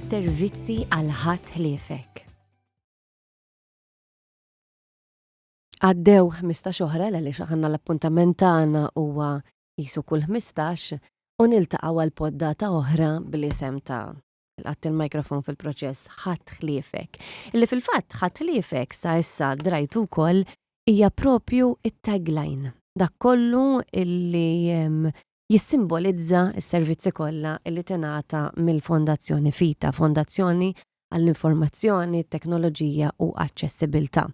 Servizzi għal ħadd ħliefek. Għaddew 15 oħra għaliex aħna l-appuntament tagħna huwa qisu kull 15 u niltaqgħu għal poddata oħra bl-isem ta' qatt il-mikrofon fil-proċess ħadd ħliefek. Illi fil-fatt ħadd ħliefek sa issa drajtu wkoll hija propju it-tagline. Dak kollu illi jissimbolizza s-servizzi kollha illi tingħata mill-Fondazzjoni Fita, fondazzjoni għall-informazzjoni, teknoloġija u aċċessibilità.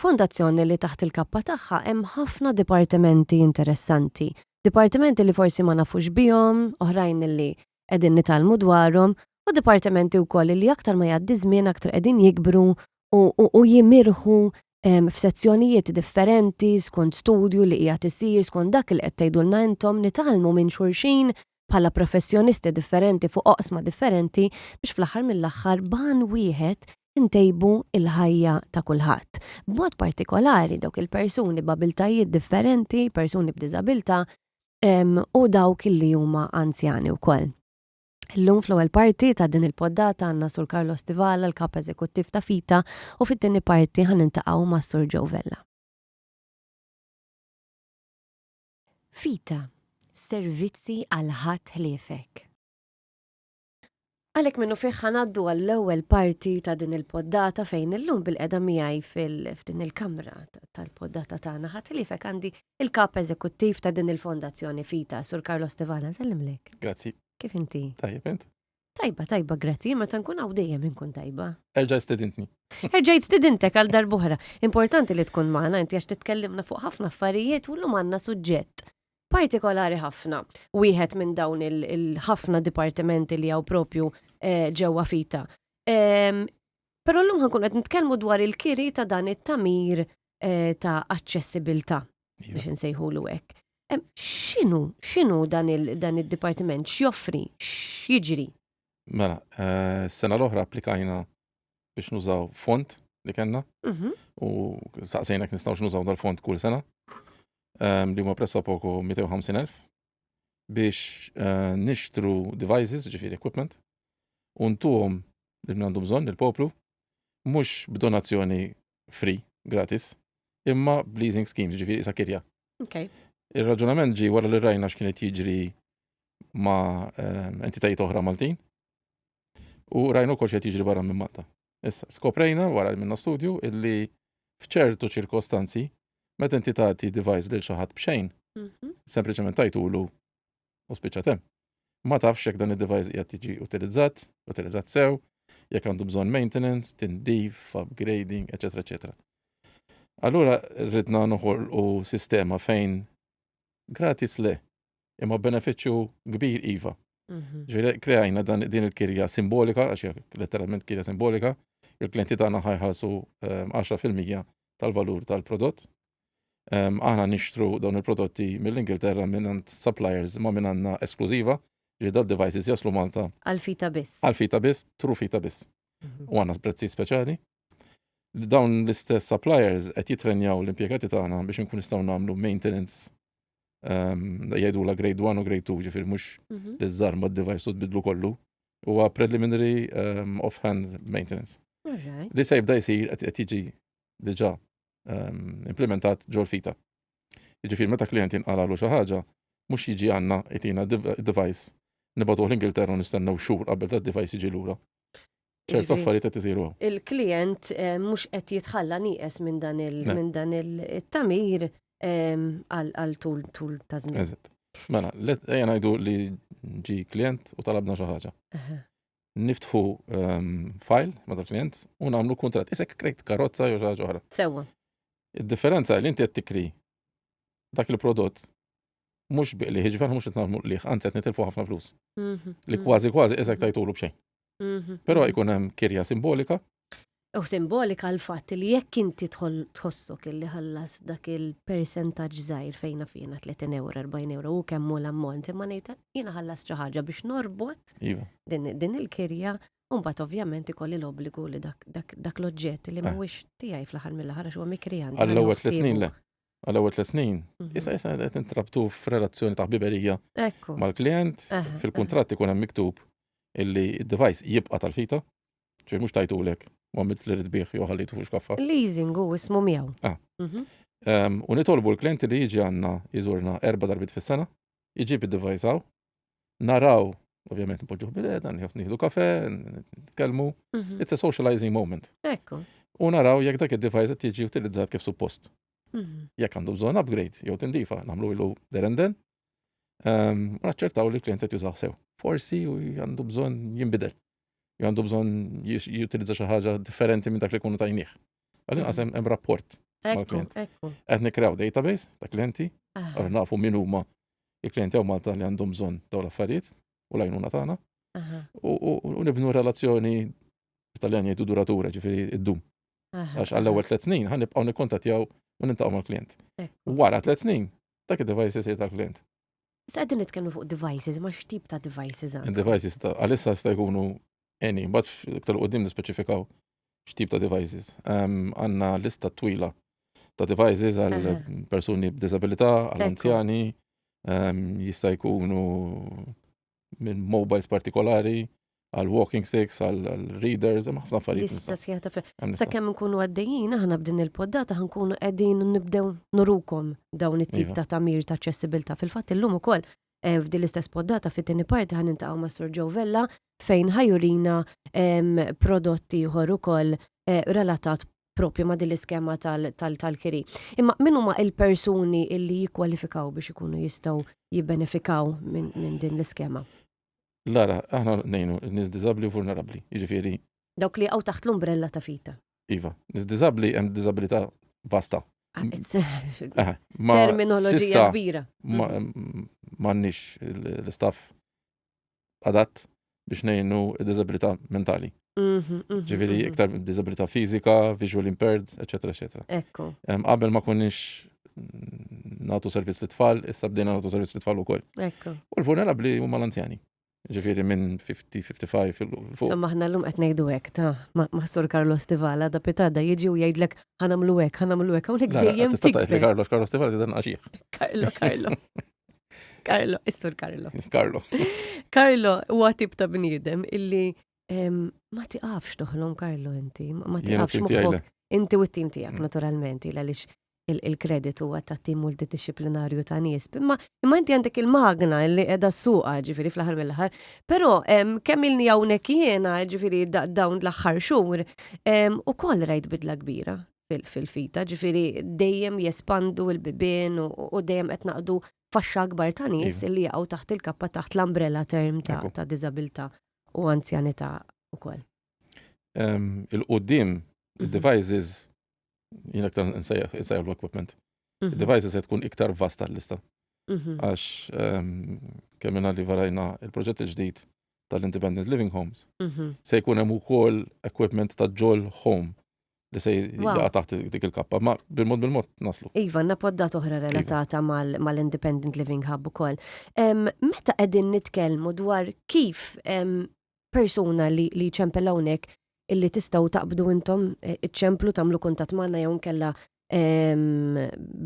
Fondazzjoni li taħt il-kappa tagħha hemm ħafna dipartimenti interessanti. Dipartimenti li forsi ma nafux bihom, oħrajn li qegħdin nitalmu dwarhom, u dipartimenti wkoll li aktar ma jgħaddi żmien aktar qegħdin jikbru u jimirħu f'sezzjonijiet differenti, skont studju li qiegħed isir, skont dak li qed tgħidulna intom nitalmu minn xulxin bħala professjonisti differenti fuq oqsma differenti biex fl-aħħar mill-aħħar ban wieħed intejbu il-ħajja ta' kulħadd. B'mod partikolari dawk il-persuni b'abiltajiet differenti, persuni b'diżabilità u dawk li huma anzjani wkoll. Illum fl-ewwel parti ta' din il-poddata għandna Sur Carlos Tivala, l-kap eżekuttiv ta' Fita, u fit-tieni parti ħanintaqgħu ma' Sur Joe Vella. Fita, servizzi għal ħadd ħliefek. Għalhekk minnu fih ħanaddu għall-ewwel parti ta' din il-poddata fejn illum bil-qiegħda miegħi f'din il-kamra tal-poddata tagħna ħadd ħliefek għandi il-kap eżekuttiv ta' din il-Fondazzjoni Fita, Sur Carlos Tivala, sellimlek. Grazzi. Kif inti? Tajjeb int? Tajba, grazzi, meta nkun hawn dejjem inkun tajba. Erġa' stedintni. Erġajt stidintek għal darb'oħra. Importanti li tkun magħna inti għax titkellimna fuq ħafna affarijiet u llum għandna suġġett partikolari ħafna. Wieħed minn dawn il-ħafna dipartimenti li hawn propju ġewwa Fita. Però llum ħankun qed nitkellmu dwar il-kiri ta' dan it-tamir ta' aċċessibilità biex insejħulu hekk. X'inhu dan id-dipartiment x'joffri, x'jiġri? Mela, s-sena l-oħra applikajna biex nużaw font li kellna u saqsejna nistgħux nużaw dal-font kull sena li huma pressappoco 250,000 biex nixtru devices, ġifieri equipment, u ntuhom li għandu bżonn il-poplu mhux b'donazzjoni free, gratis, imma leasing schemes, ġifieri sa kirja. Okay. Ir-raġunament ġie wara li rajna x'kienet jiġri ma' entitajiet oħra Maltin u rajna wkoll x'qed jiġri barra minn Malta. Issa skoprejna wara minna studju illi f'ċertu ċirkostanzi meta inti tagħti device lil xi ħadd b'xejn, sempliċement tajtulu u spiċċat hemm. Ma tafx jekk dan id-device qiegħed jiġi utilizzat sew, jekk għandu bżonn maintenance, tindif, upgrading, eċetera, eċetera. Allura rridna noħolqu sistema fejn gratis le, imma benefiċċju kbir iva. Ġifieri kreajna din il-kirja simbolika, għax letteralment kirja simbolika, il-klijenti tagħna ħajħallsu 10% tal-valur tal-prodott. Aħna nixtru dawn il-prodotti mill-Ingilterra minn suppliers ma minn għandna esklużiva, ġifieri dal-devices jaslu Malta. Għal-Fita biss. Għal-Fita biss, tru Fita biss. U għandna prezzi speċjali. Dawn l-istess suppliers qed jitrenjaw l-impjegati tagħna biex inkun nistgħu nagħmlu maintenance jgħidula grade 1 u grade 2, ġifieri mhux l-żar mad-device u tbidlu kollu. Huwa preliminary off-hand maintenance. Li se jibda jsir qed jiġi diġà implementat ġol Fita. Jiġifieri meta klient jinqalalu xi ħaġa, mhux jiġi għandna itina device nibgħatuh l-Ingilterra u nistennew xhur qabel tad-device jiġi lura. ċertu affarijiet qed isiru. Il-klient mhux qed jitħalla nieqes minn dan il-tamir għal tul ta' żmien. Eżatt. Mela, ejja ngħidu li ġi klient u talabna xi ħaġa. Niftħu file ma' dal-klient u nagħmlu kuntratt. Isek krejt karozza jew xi ħaġa oħra. Sewwa. Id-differenza li inti qed tikri dak il-prodott mhux biqli ħiġifier mhux qed nagħmlu qlieħ, anzi qed nitilfu ħafna flus. Li kważi isek tajtulu b'xejn. Però jkun hemm kirja simbolika. U simbolika l-fatt li jekk inti tħossok illi ħallas dak il-percentaġġ żgħir fejna fina 30 euro, 40 euro u kemm hu l-ammont imma ngħid jiena ħallas xi ħaġa biex norbot din il-kirja u mbagħad ovvjament ikolli l-obbligu li dak l-oġġett li mhuwiex tiegħi fl-aħħar mill-aħħar għax huwa mikrijan. Għall-ewwel 3 snin le. Għall-ewwel 3 snin. Issa qed intrabtu f'relazzjoni ta' ħbiberija mal-klient, fil-kuntratt ikun hemm miktub illi id-device jibqa' tal-fita, ġifieri mhux tajtulek u għamilt li rid bih jew ħallejtu fuq xkaffa. Leasing u ismu miegħu. Ah. U nitolbu l-klient li jiġi għandna jiżurna 4 darbit fis-sena, iġib id-device hawn, naraw, ovvjament npoġġuh bil-qiegħda, nieħdu kafè, nitkellmu. It's a socializing moment. Ekku. U naraw jekk dak id-device qed jiġi utilizzat kif suppost. Jekk għandu bżonn upgrade jew tindifa, nagħmlu ilu derenden, u naċċertaw li l-klient qed jużaw sew. Forsi għandu bżonn jinbidel. Jew għandu bżonn jutilizza xi ħaġa differenti minn dak li jkunu tajnieh. Għalli hemm rapport mal-klient. Qed nikkrew database ta' klijenti, ara nafu min huma il-klijenti jew Malta li għandhom bżonn dawn l-affarijiet u l-għajnuna tagħna. U nibnu relazzjoni Italjan jgħidu duratura, ġifieri id-dum. Għax għall-ewwel 3 snin ħanibqgħu nikkontattjaw u nintaqgħu mal-klient. Wara 3 snin dak id-device isir tal-klient. Issa qegħdin nitkellmu fuq devices, ma x'tip ta' devices għandek? Id-devices għalissa jista' jkunu mbagħad iktar qudiem nispeċifikaw x'tip ta' devices. Għandna lista twila ta' devices għal persuni b'diżabilità, għal anzjani, jista' jkunu minn mobiles partikolari, għal walking sticks, għal readers, hemm ħafna affarijiet. Lista sħiħa ta' sakemm nkunu għaddejjin aħna b'din il-poddata ħankunu qegħdin nibdew nurukom dawn it-tip ta' tamir ta' aċċessibilità. Fil-fatt illum ukoll f'din l-istess poddata fit-tieni parti ħanintaqgħu ma' Sur Joe Vella fejn ħajurina prodotti ieħor ukoll relatat propju ma' din l-iskema tal-kiri. Imma min huma l-persuni illi jikkwalifikaw biex ikunu jistgħu jibbenefikaw minn din l-iskema? Lara, aħna ngħinu nies diżabbli u vulnerabbli, jiġifieri. Dawk li taħt l-umbrella ta' fita. Iva, nies diżabbli hemm diżabilità vasta. Terminoloġija kbira. M'għandniex l-istaff adatt biex ngħinu d-diżabilità mentali. Ġifieri iktar diżabilità fiżika, visual impaired, eċetera, eċetera. Ekku. Qabel ma konniex nagħtu servizz lit-tfal, issa bdejna nagħtu servizz lit-tfal ukoll. Ekku. U l-vulnerabbli huma l-anzjani. Ġifieri minn 50-55 fuq. Insomma aħna llum qed ngħidu hekk ma' Sur Carlos Tivala da pitada jiġi u jgħidlek ħanamlu hekk hawnhekk dejjem tista' tgħidli Carlos Tivala tidan qaxih. Carlo, is-Sur Carlo. Carlo huwa tip ta' bniedem illi ma tiqafx toħlom Carlo inti, ma tiqafx moħħok. Inti u t-tim tiegħek naturalment għaliex il-kredit huwa ta' tim multidisciplinarju ta' nies. Imma inti għandek il-magna li qiegħda s-suqa ġifieri fl-aħħar mill-aħħar. Però kemm ilni hawnhekk jiena ġifieri dawn l-aħħar xhur ukoll rajt bidla kbira fil-fita, ġifieri dejjem jespandu l-bibien u dejjem qed naqdu faxxa kbar ta' nies li jaqgħu taħt il-kappa taħt l-umbrella term ta' diżabilità u anzjanità ukoll. Il-qudiem id-devices jien aktar nsejjaħ l-equipment. Id-devices se tkun iktar vasta l-lista. Għax kemm li varajna il-proġett il-ġdid tal-Independent Living Homes se jkun hemm ukoll equipment ta' Joel Home li se jaqa' taħt dik il-kappa, ma bil-mod naslu. Iva, għandna poddat oħra relatata mal-Independent Living Hub ukoll. Meta qegħdin nitkellmu dwar kif persuna li ċempel hawnhekk illi tistgħu taqbdu intom iċċemplu tagħmlu kuntatt magħna jew inkella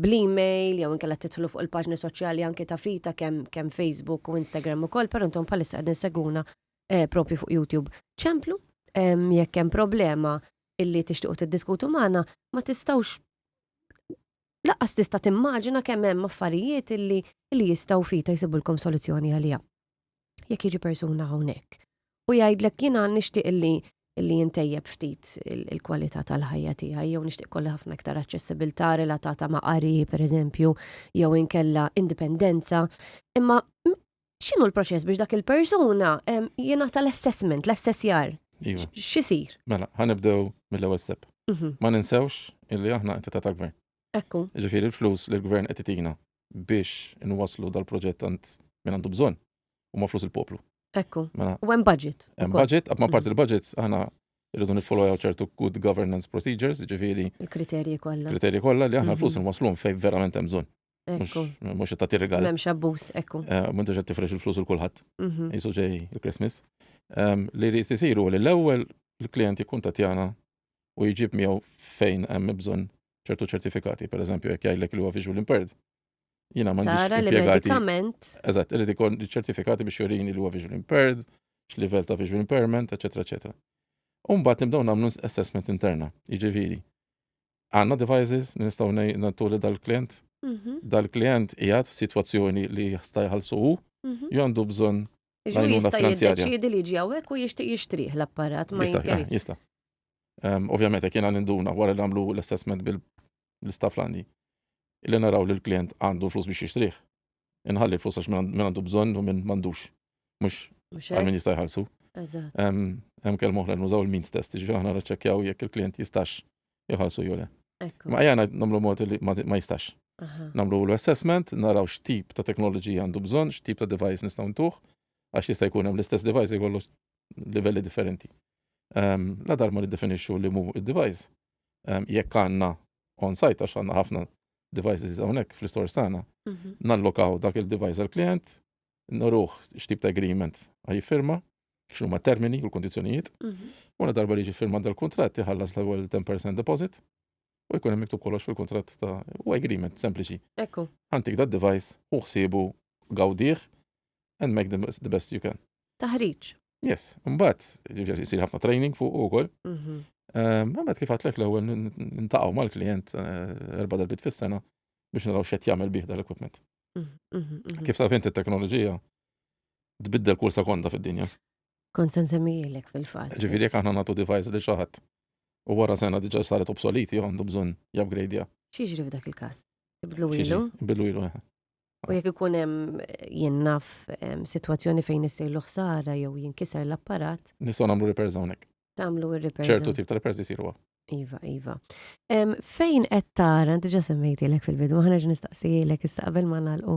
bl-email jew inkella titħlu fuq il-paġni soċjali anke ta' fita kemm Facebook u Instagram ukoll, però intom bħalissa qegħdin seguna propju fuq YouTube. ċemplu jekk hemm problema illi tixtiequ tiddiskutu magħna ma tistgħux laqqas tista' timmaġina kemm hemm affarijiet illi jistgħu fita jsibulkom soluzzjoni għaliha. Jekk jiġi persuna hawnhekk u jgħidlek jiena nixtieq illi jintejjeb ftit il-kwalità tal-ħajja tiegħi jew nixtieq kolli ħafna iktar aċċessibilità relatata ma' qari pereżempju jew inkella indipendenza. Imma x'inhu l-proċess biex dak il-persuna jingħata l-assessment, l-assessjar? X'isir? Mela, ħanibdew mill-ewwel step. Ma ninsewx illi aħna entità tal-gvern. Ekku. Ġifieri l-flus li l-gvern qed itina biex inwasslu dal-proġett minn għandu bżonn huma flus il-poplu. Ekku. U hemm budget. Hemm budget, ma parti il-budget aħna irridu nifollow ċertu good governance procedures, ġifieri il-kriterji kollha. Kriterji kollha li aħna l-flus nwassluhom fejn verament hemm bżonn. Mhux qed tagħti regali. M'hemmx abbuż, ekku. M'intix qed tifrex il-flus il kulħadd. Jisu ġej il-Christmas. Li jrid isiru li l-ewwel il-klient jikkuntattjana u jġib miegħu fejn hemm bżonn ċertu ċertifikati, pereżempju jekk jgħidlek li huwa visual impaired. Jiena m'għandix impjegati. Medikament. Eżatt, irid ikun ċertifikati biex jurini li huwa visual impaired, x'livell ta' visual impairment, eċetera, eċetera. U mbagħad nibdew nagħmlu assessment interna. Jiġifieri għandna devices li nistgħu nagħtu li dal-klient. Dal-klient qiegħed f'sitwazzjoni li jista' jħallsu hu jew għandu bżonn Ġu għajnuna jista' finanzjarja. jiddeċiedi li jiġi hawnhekk u jixtieq jixtrih l-apparat ma Jista', jinkeri. jista'. Ovvjament jekk jiena ninduna wara li nagħmlu l-assessment bil-staff l-għandi li naraw li l-klient għandu flus biex jixtrih. Inħalli l-flus għax min għandu bżonn u min m'għandux. Mhux Mhux għal hekk? min jista' jħallsu. Eżatt. Hemm kelma oħra nużaw il-means test, jiġifieri aħna niċċekkjaw jekk il-klient jistax jħallsu jew le. Ekku. Ma ejja nagħmlu mod li ma jistax. Aha. Nagħmlu l-assessment, naraw x'tip ta' teknoloġija għandu bżonn, x'tip ta' device nistgħu ntuh, għax jista' jkun hemm l-istess device jkollu livelli differenti. La darba niddefinixxu li mu id-device. Jekk għandna on-site għax għandna ħafna devices hawnhekk fl-istores tagħna, nallokaw dak il-device għall-klient, naruh x'tip ta' agreement ħajfirma, x'huma termini u l-kondizzjonijiet, u la darba li jiġi firma dal-kuntratt iħallas l-ewwel 10% deposit u jkun hemm miktub kollox fil-kuntratt ta' u agreement sempliċi. Ekku. Ħantik dat device u ħsiebu gawdih and make the best you can. Taħriġ. Yes, mbagħad jiġifieri jsir ħafna training fuq ukoll. Mbagħad kif għadlek l-ewwel nintaqgħu mal-klient 4 darbit fis-sena biex naraw x'qed jagħmel bih dal-equipment. Kif taf inti t-teknoloġija tbiddel kull sekonda fid-dinja. Kont se nsemmijilek fil-fatt. Ġifieri jekk aħna nagħtu device li xi ħadd u wara sena diġà saret obsoleti jew għandu bżonn jupgradeja. X'jiġri f'dak il-każ? Ibdlu Xiġi, ilu? Ibidlu ilu. U jekk ikun hemm jien naf sitwazzjoni fejn issirlu ħsara jew jinkiser l-apparat, Nistgħu nagħmlu repairs hawnhekk. tagħmlu r-repairs. ċertu tip ta' repairs isiru. Iva, iva. Fejn qed tara, inti ġa semmejtilek fil-bidu, ma ħanaġ nistaqsijilek issa qabel ma nagħlqu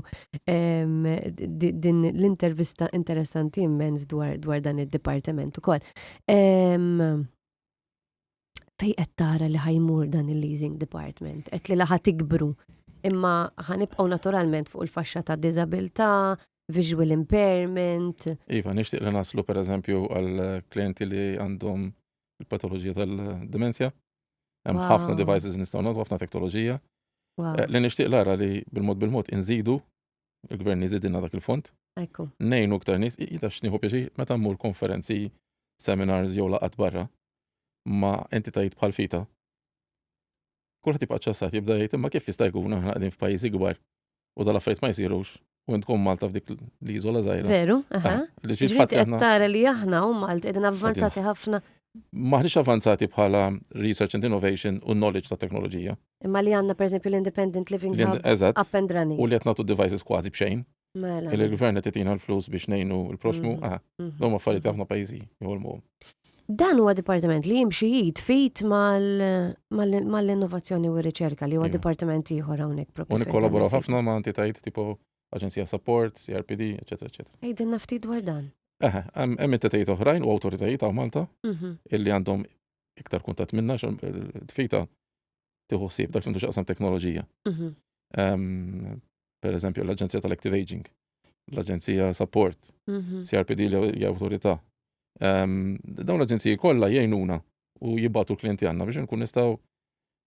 din l-intervista interessanti immens dwar dan id-dipartiment ukoll. Fejn qed tara li ħajmur dan il-leasing department, qed li laħa tikbru, imma ħanibqgħu naturalment fuq il-faxxa ta' diżabilità, visual impairment. Iva, nixtieq li naslu pereżempju għal klienti li għandhom il-patoloġija tal-demenzja. Hemm Wow. ħafna devices nistgħu nagħtu ħafna teknoloġija. Wow, Li nixtieq lara li bil-mod inżidu il-gvern jżidilna dak il-fond. ekku. Nejnu ktar nies jidax nieħu pjaċir meta mmur konferenzi, seminars jew laqat barra ma' entitajiet bħal fita. Kulħadd tibqa' ċassat jibda jgħid imma kif jista' jkun aħna qegħdin f'pajjiżi kbar u dal-affarijiet ma jsirux u intkom Malta f'dik l-iżola żgħira. Veru, aha. Li Ġrid ġifieri qed tara li aħna u Malta qegħdin avvanzati ħafna, maħniex avanzati bħala research and innovation u knowledge ta' teknoloġija. imma li għandna pereżempju l-Independent Living Hub Eżatt. up and running. U li qed nagħtu devices kważi b'xejn. Mela. Il-gvern qed itina l-flus biex ngħinu l-proxmu. Mhm. Huma affarijiet ħafna pajjiżi jolmu. Dan huwa dipartiment li jimxi jitfit mal-innovazzjoni u r-riċerka li huwa Iva. dipartiment ieħor hawnhekk propju. U fejn nikkollaboraw tagħmel ħafna ma' entitajiet tipo Aġenzija Support, CRPD, eċetera, eċetera. fit. Ejden naftit dwar dan. Hemm entitajiet oħrajn u awtoritajiet ta' Malta Mhm. illi għandhom iktar kuntatt minna il-tfita tieħu ħsieb dak li għandu x'aqsam teknoloġija. Mhm. Per eżempju l-Aġenzija tal-Active Aging, l-Aġenzija Support, Mhm. CRPD li hija awtorità. Dawn l-aġenziji kollha jgħinuna u jibbatu l-klijenti għandna biex nkun nistgħu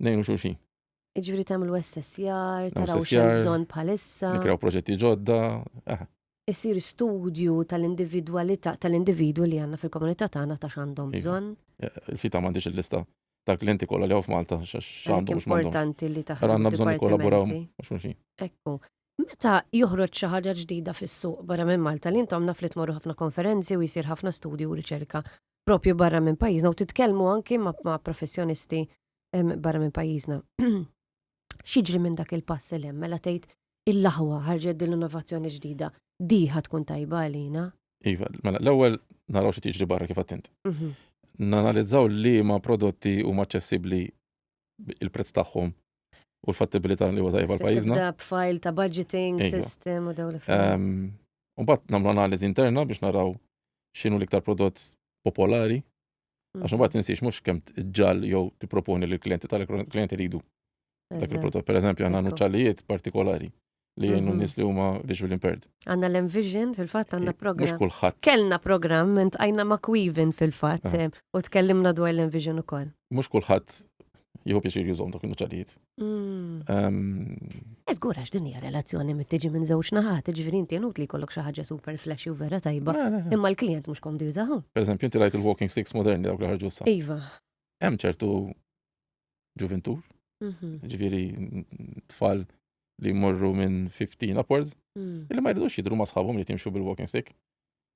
ngħinu xulxin. Iġifieri tagħmlu SSR, taraw SSR, x'hemm bżonn bħalissa. Nikraw proġetti ġodda. Isir studju tal-individwalità tal-individwu li għandna fil-komunità tagħna ta' x'għandhom Iva. bżonn. Il-fita m'għandix il-lista ta' klijenti kollha li hawn f'Malta x'għandhom Għalhekk mhux m'għandhomx. importanti li Ara għandna bżonn nikkollaboraw dipartimenti. ma' xulxin. Ekku. Meta joħroġ xi ħaġa ġdida fis-suq barra minn Malta li intom naf li tmorru ħafna konferenzi u jsir ħafna studju u riċerka propju barra minn pajjiżna u titkellmu anki ma' professjonisti barra minn pajjiżna. X'jiġri minn dak il-pass li hemm mela tgħid il-laħwa ħarġet din l-innovazzjoni ġdida. Di ħad tkun tajba għalina. Iva, mela l-ewwel naraw xi tiġri barra kif attent. Mhm. Nanalizzaw li ma' prodotti huma aċċessibbli il-prezz tagħhom u l-fattibilità li huwa tajba l-pajjiżna. Tibda b'file ta' budgeting Iva. system u dawn l-affarijiet. U mbagħad nagħmlu analiżi interna biex naraw x'inhu l-iktar prodott popolari. Għax mbagħad tinsiex mhux kemm ġall jew tipproponi lill klijenti tal-klijenti iridu dak Eżatt. il-prodott. Pereżempju għandna Ekku. nuċċalijiet partikolari li jgħinu Mhm. n-nies li huma visual impaired. Għandna l-Envision fil-fatt għandna Mhux programm. kulħadd, Kellna programm intqajna ma' Queven fil-fatt Aha. u tkellimna dwar l-Envision ukoll. mhux kulħadd jieħu pjaċir jużhom dak il-muċċarijiet. Żgur għax din hija relazzjoni mittiġi minn żewġ naħat, ġifieri inti inutli jkollok xi ħaġa super flashy u vera tajba, imma l-klient mhux komdu jużaha. Pereżempju, inti rajt il-walking sticks moderni dawk li ħarġu issa. Iva. Hemm ċertu ġuventur, ġifieri tfal li jmorru minn 15 upwards, illi ma jridux jidru ma' sħabhom li timxu bil-walking stick.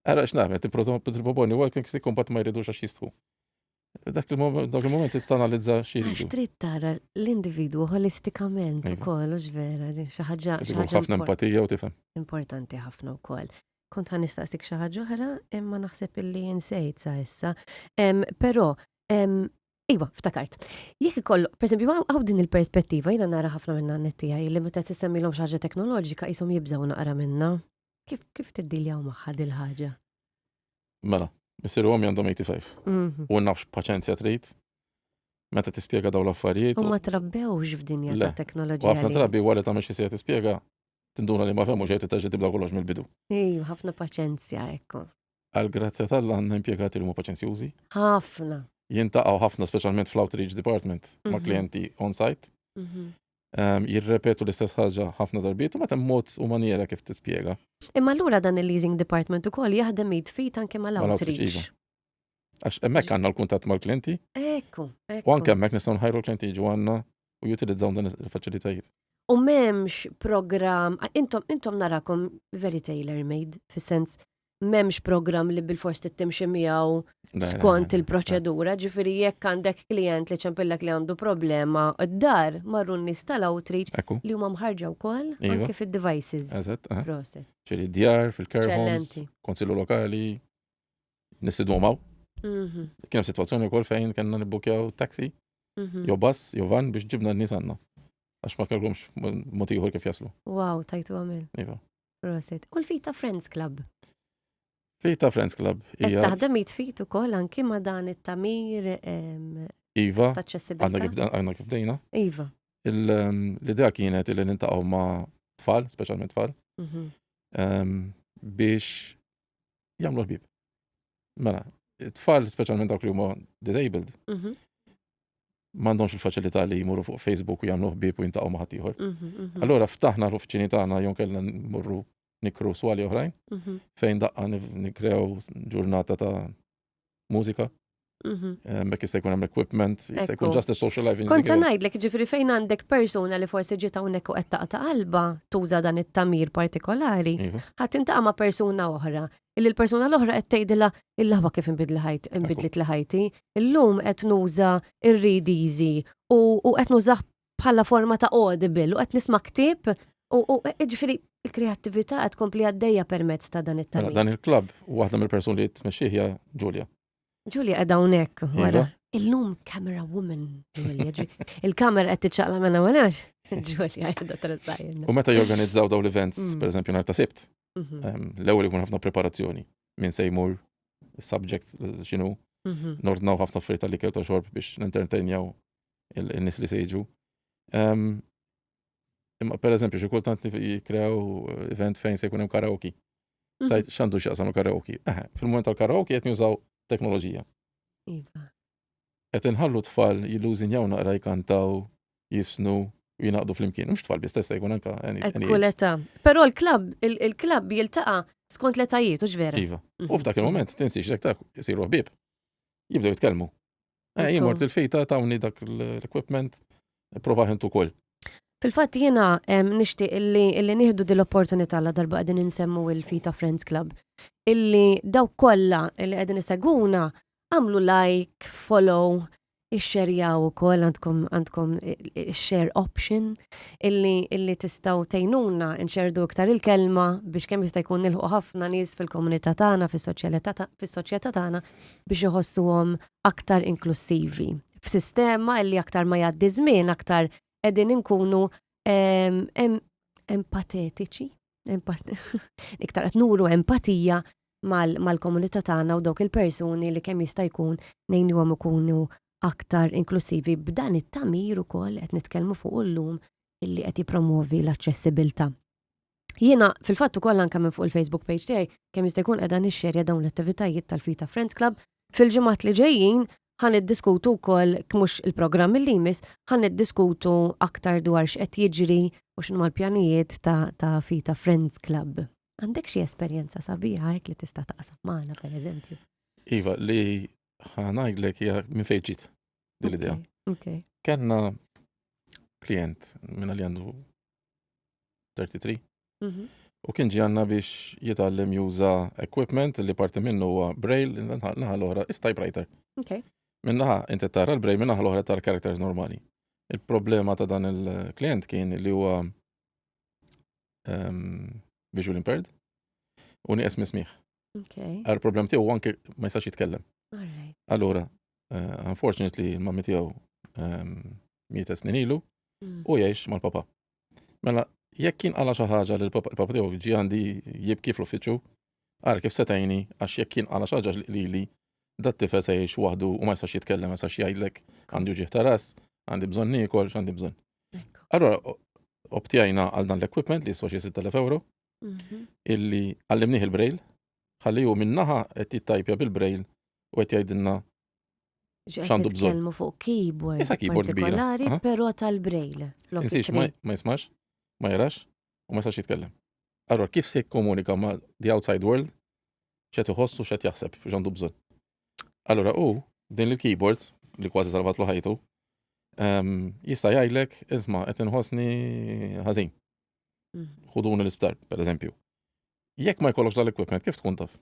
Ara x'nagħmel, tipproponi walking stick u mbagħad ma jridux għax jistħu. Dak il-moment tanalizza xi jridu. Għax trid tara l-individwu holistikament ukoll, hux vera, xi ħaġa ħafna empatija u tifhem. importanti ħafna wkoll. Kont ħanistaqsik xi ħaġa oħra, imma naħseb illi insejt sa issa. Però iwa, ftakart. Jekk ikollu, pereżempju, hawn din il-perspettiva jiena nara ħafna minn għan tiegħi li meta tissemmilhom xi ħaġa teknoloġika qishom jibżgħu naqra minnha. Kif tiddiljaw magħha dil ħaġa? Mela, missiru għom jandom 85. U nafx paċenzja trid. Meta tispjega daw l-affarijiet. U ma trabbewx f'dinja ta' teknoloġija. U ħafna trabbi wara ta' mexxi se tispjega, tinduna li ma femmu ġejt terġa' tibda kollox mill-bidu. Ejju, ħafna paċenzja ekku. Għal-grazzja tal-Alla għandna impjegati li huma paċenzjużi. Ħafna. Jintaqgħu ħafna speċjalment fl-outreach department ma' klijenti on-site. Jirrepetu l-istess ħaġa ħafna darbiet u meta mod u maniera kif tispjega. Imma allura dan il-leasing department ukoll jaħdem jitfit anke mal-outreach. Għax hemmhekk għandna l-kuntatt mal-klijenti. Ekku. U anke hemmhekk nistgħu nħajru l-klijenti jiġu għandna u jutilizzaw dan il-faċilitajiet. U m'hemmx programm, intom narakom very tailor-made, fis-sens m'hemmx programm li bil-fors tittimxi miegħu skont il-proċedura, ġifieri jekk għandek klient li ċempillek li għandu problema d-dar marru n-nies tal-outreach li huma mħarġa wkoll anke fid-devices. Proset. Ċeri djar, fil-care homes, konsillu lokali, nisidhom hawn. Kien hemm sitwazzjoni wkoll fejn kellna nibbukjaw taxi, jew bass, jew van biex ġibna n-nies għandna. Għax ma kellhomx mod ieħor kif jaslu. Wow, tajtu għamil. Iva. Proset. U l-Fita Friends Club? Fita Friends Club hija. Taħdem jitfit ukoll anke ma' dan it-tamir Iva, taċċessibilità. għandna kif dejna. Iva. L-idea kienet li nintaqgħu ma' tfal, speċjalment tfal, biex jagħmlu l-bib. Mela, tfal speċjalment dawk li huma disabled. M'għandhomx il-faċilità li jmorru fuq Facebook u jagħmlu ħbieb u jintaqgħu ma' ħadd ieħor. Allura ftaħna l-uffiċini tagħna jew kellna mmorru nikru swali oħrajn, fejn daqqa nikrew ġurnata ta' mużika, mek jista' jkun hemm equipment, jista' jkun just a social life. Kont se ngħidlek ġifieri fejn għandek persuna li forsi ġiet hawnhekk u qed taqta' qalba tuża dan it-tamir partikolari, ħadd intaqa' ma' persuna oħra, illi l-persuna l-oħra qed tgħidilha il-laħba kif inbidlet li ħajti, illum qed nuża ir-read easy u qed nużah bħala forma ta' audible u qed nisma' ktieb u ġifieri il-kreattività qed tkompli għaddejja permezz ta' dan it-tamir. Dan il-klabb waħda mill-persuni li tmexxih hija Ġulja. Ġulja qiegħda hawnhekk wara. Illum camera woman Ġulja. Il-kamera qed tiċċaqla minn hawnhekk. Ġulja qiegħda tressajna. U meta jorganizzaw dawn l-events, pereżempju nhar ta' Sibt, l-ewwel ikun ħafna preparazzjoni minn se jmur is-subject x'inhu, nordnaw ħafna affarijiet tal-ikel ta' xorb biex nentertainjaw in-nies li se jiġu. Imma pereżempju xi kultant jikkrew event fejn se jkun hemm karaoke. Tajt x'għandu x'jaqsam karaoke. Fil-mument tal-karaoke qed jużaw teknoloġija. Iva. Qed inħallu tfal jillużinjaw naqra jkantaw, jisnu u jinaqdu flimkien. Mhux tfal biss tista' jkun anke kull età. Però il-klabb jiltaqa' skont l-etajiet, hux vera. Iva. U f'dak il-moment tinsix dak isiru ħbieb. Jibdew jitkellmu. Jimort il-fejta tawni dak l-equipment provaħ intu ukoll. Fil-fatt jiena nixtieq illi nieħdu dil-opportunità la darba qegħdin insemmu il-Fita Friends Club. Illi dawk kollha illi qegħdin iseguna għamlu like, follow, ixxerjaw ukoll għandkom share option illi tistgħu tgħinuna nxerdu iktar il-kelma biex kemm jista' jkun nilħu ħafna nies fil-komunità tagħna, fis-soċjetà tagħna biex iħossuhom aktar inklusivi. F'sistema illi aktar ma jgħaddi żmien aktar qegħdin inkunu empatetiċi, iktar qed nuru empatija mal-komunità tagħna u dawk il-persuni li kemm jista' jkun ngħinuhom ikunu aktar inklusivi b'dan it-tamir ukoll qed nitkellmu fuq illum illi qed jippromovi l-aċċessibilità. Jiena fil-fatt ukoll anke minn fuq il-Facebook page tiegħi kemm jista' jkun qiegħda nixxerja dawn l-attivitajiet tal-Fita Friends Club fil-ġimgħat li ġejjin ħan iddiskutu wkoll mhux il-programm li jmiss, ħan iddiskutu aktar dwar x'qed jiġri u x'inhuma l-pjanijiet ta' Fita Friends Club. Għandek xi esperjenza sabiħa hekk li tista' taqsam magħna pereżempju? Iva, li ħanajdlek hija minn fejn ġiet din l-idea. Okay. Kenna klient minn li għandu 33 u kien ġianna biex jitgħallem juża equipment li parti minnu huwa braille, naħa l-oħra is typewriter. Okay. Minnaħa inti tara l-braille, minnaħa l-oħra tara characters normali. Il-problema ta' dan il-klient kien li huwa visual impaired u nieqes mismiħ. Okay. Għal-problem tiegħu anke ma jistax jitkellem. All right. Allura, unfortunately, il-mammi tiegħu mieta snin ilu u jgħix mal-papa. Mela, jekk kien qala xi ħaġa li l-papa tiegħu ġie għandi jibki fl-uffiċċju, ara kif setajni għax jekk kien qala xi ħaġa lili dat tifel se jgħix waħdu u ma jistax jitkellem, ma jistax jgħidlek għandi ġieħ ta' ras, għandi bżonn niekol, x'għandi bżonn. Allura obtjajna għal dan l-equipment li jiswa xi 6,000 euro illi għallimnieh il-braille, ħalliju minnaħa qed jittajpja bil-braille u qed jgħidilna x'għandu bżonn. Nitkellmu fuq keyboard Issa keyboard kbira. partikolari, Aha. però tal-braille. Insiex ma jismax, ma jarax u ma jistax jitkellem. Allora kif se jikkomunika ma' the outside world x'qed iħossu x'qed jaħseb x'għandu bżonn. Allora din il-keyboard li kważi salvatlu ħajtu jista' jgħidlek isma' qed inħossni ħażin. Ħuduni l-isptar, pereżempju. Jekk ma jkollokx dal-equipment kif tkun taf?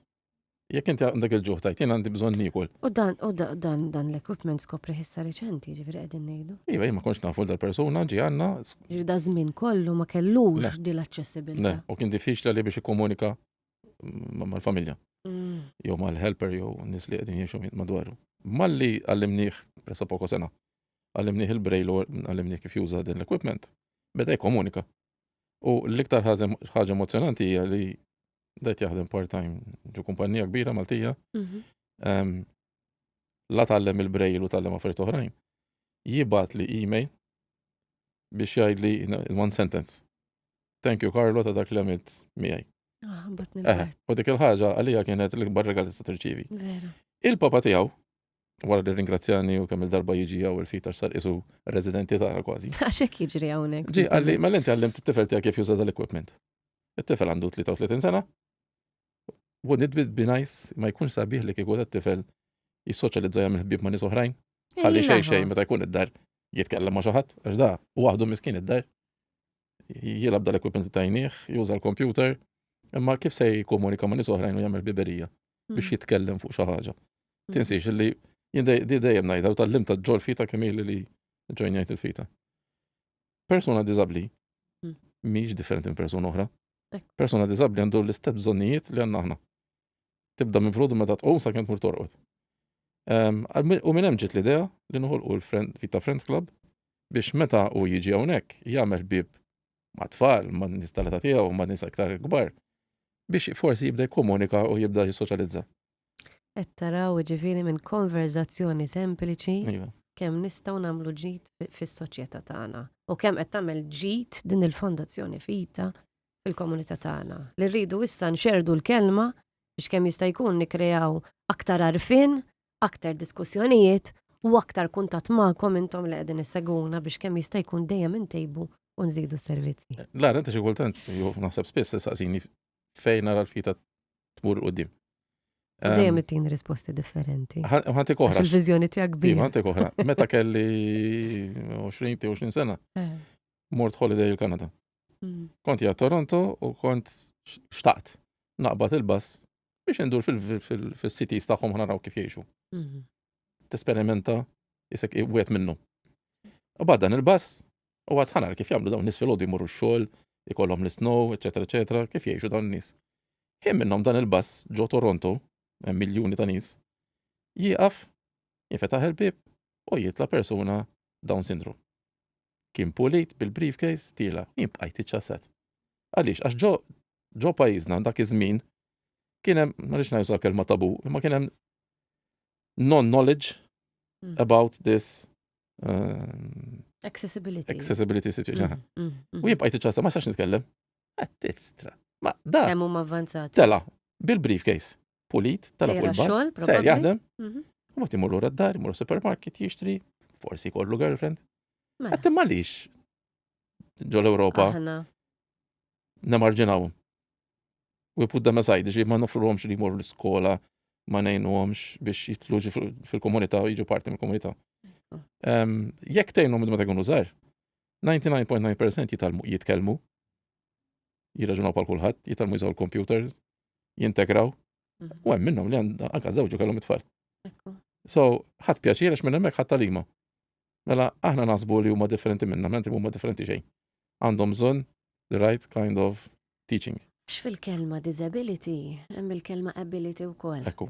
Jekk inti għandek il-ġuħ tajt jien għandi bżonn niekol. U dan l-equipment skopri ħissa reċenti, ġifieri qegħdin ngħidu. Iva, ma konx nafu dal-persuna ġi għandna. Ġifieri da żmien kollu ma kellux Le. din l-aċċessibilità. U kien diffiċli li biex ikkomunika mal-familja. Jew mal-helper jew nies li qegħdin jgħixu madwaru. Malli għallimnieh pressa poco sena. Għallimnieh il-braille u għallimnieh kif juża din l-equipment. Beda jkomunika. U l-iktar ħaġa emozjonanti hija li dejt jaħdem part-time ġu kumpanija kbira Maltija. La tallem il-braille u tallem affarijiet oħrajn. Jibgħat li email biex jgħidli in one sentence. Thank you Carlo ta' dak li għamilt miegħi. U dik il-ħaġa għalija kienet l-ikbar regal tista' tirċievi. Vera. Il-papa tiegħu wara li ringrazzjani u kemm il-darba jiġi jew il-fita sar isu residenti tagħna kważi. Għax hekk jiġri hawnhekk. Ġi għalli mela inti għallimt it-tifel tiegħek kif juża dal-equipment. It-tifel għandu 33 sena. Wouldn't it be nice ma jkunx sabiħ li kieku it-tifel jissoċjalizza jagħmel ħbieb ma' nies oħrajn. Ħalli xejn meta jkun id-dar jitkellem ma' xi ħadd għax da u waħdu miskin id-dar. Jilab dal-equipment li tajnieh, juża l-computer, imma kif se jkomunika ma' nies oħrajn u jagħmel biberija biex jitkellem fuq xi ħaġa. Tinsiex li jien dejjem ngħidha u tallim ta' ġol fita kemm li ġojnjajt il-fita. Persuna diżabbli mhix differenti minn persuna oħra. Persuna diżabbli għandu l-istess bżonnijiet li għandna aħna. Tibda minn frodu meta tqum sakemm tmur torqod. U minn hemm ġiet l-idea li noħolqu l-Fita Friends Club biex meta u jiġi hawnhekk jagħmel bib ma' tfal, ma' nies tal-età tiegħu, ma' nies aktar kbar biex forsi jibda jikkomunika u jibda jissoċjalizza. Qed taraw ġifieri minn konverzazzjoni sempliċi Iva. kemm nistgħu nagħmlu ġid fis-soċjetà tagħna u kemm qed tagħmel ġid din il-fondazzjoni Fita fil-komunità tagħna. Li rridu issa nxerdu l-kelma biex kemm jista' jkun nikkreaw aktar għarfien, aktar diskussjonijiet u aktar kuntatt magħkom intom li qegħdin isseguna biex kemm jista' jkun dejjem intejbu u nżidu s-servizzi. La, inti xi kultant naħseb spiss saqsini fejn nara l-fita tmur quddiem. Dejjem ittini risposti differenti. Ħantik Għax oħra. il-viżjoni tiegħek Iva, kbira. ħantik oħra. Meta kelli 20 sena, mort holiday il-Kanada. Kont ja Toronto u kont xtaqt naqbad il-bass biex indur fil-cities tagħhom naraw kif jgħixu. Tesperimenta jisek wieħed minnu. U dan il-bass u għad ħanar kif jagħmlu dawn nies filgħodu jmorru x-xogħol, ikollhom l-snow, eċetera, kif jgħixu dawn nies. Ħin minnhom dan il-bass ġo Toronto, hemm miljuni ta' nies, jieqaf, jinfetaħ il-bib u jitla persuna Down syndrome. Kien pulit bil-briefcase tiela, jinbqajt iċċasset. Għaliex, għax ġo pajjiżna dak iż-żmien kien hemm m'għaliex ngħidu kelma tabu, imma kien hemm non-knowledge about this accessibility situation. U jibqajt iċċasset, ma jistax nitkellem. Għattistra. Ma da. Kemm huma avvanzati. Tela, bil-briefcase. Pulit, tela fuq il-bass. Ser jaħdem. U mbagħad imur lura d-dar, imur supermarket jixtri, forsi jkollu girlfriend. Mela, Qed immalix ġol Ewropa aħna. nemarġinawhom. We put them aside, ġi ma nofruhomx li jmorru l-iskola, ma ngħinuhomx biex jitlu fil-komunità, jiġu parti mill-komunità. Jekk tgħinhom meta jkunu żgħar, 99.9% jitkellmu, jirraġunaw bħal kulħadd, jitalmu jużaw il-computers, jintegraw, u hemm minnhom li anke żewġu kellhom it-tfal. Ekku. So, ħadd pjaċir għax minn hemmhekk ħadd talima. Mela aħna naħsbu li huma differenti minnha, mentre huma differenti xejn. Għandhom bżonn the right kind of teaching. X'fil-kelma disability, hemm il-kelma ability wkoll. Ekku.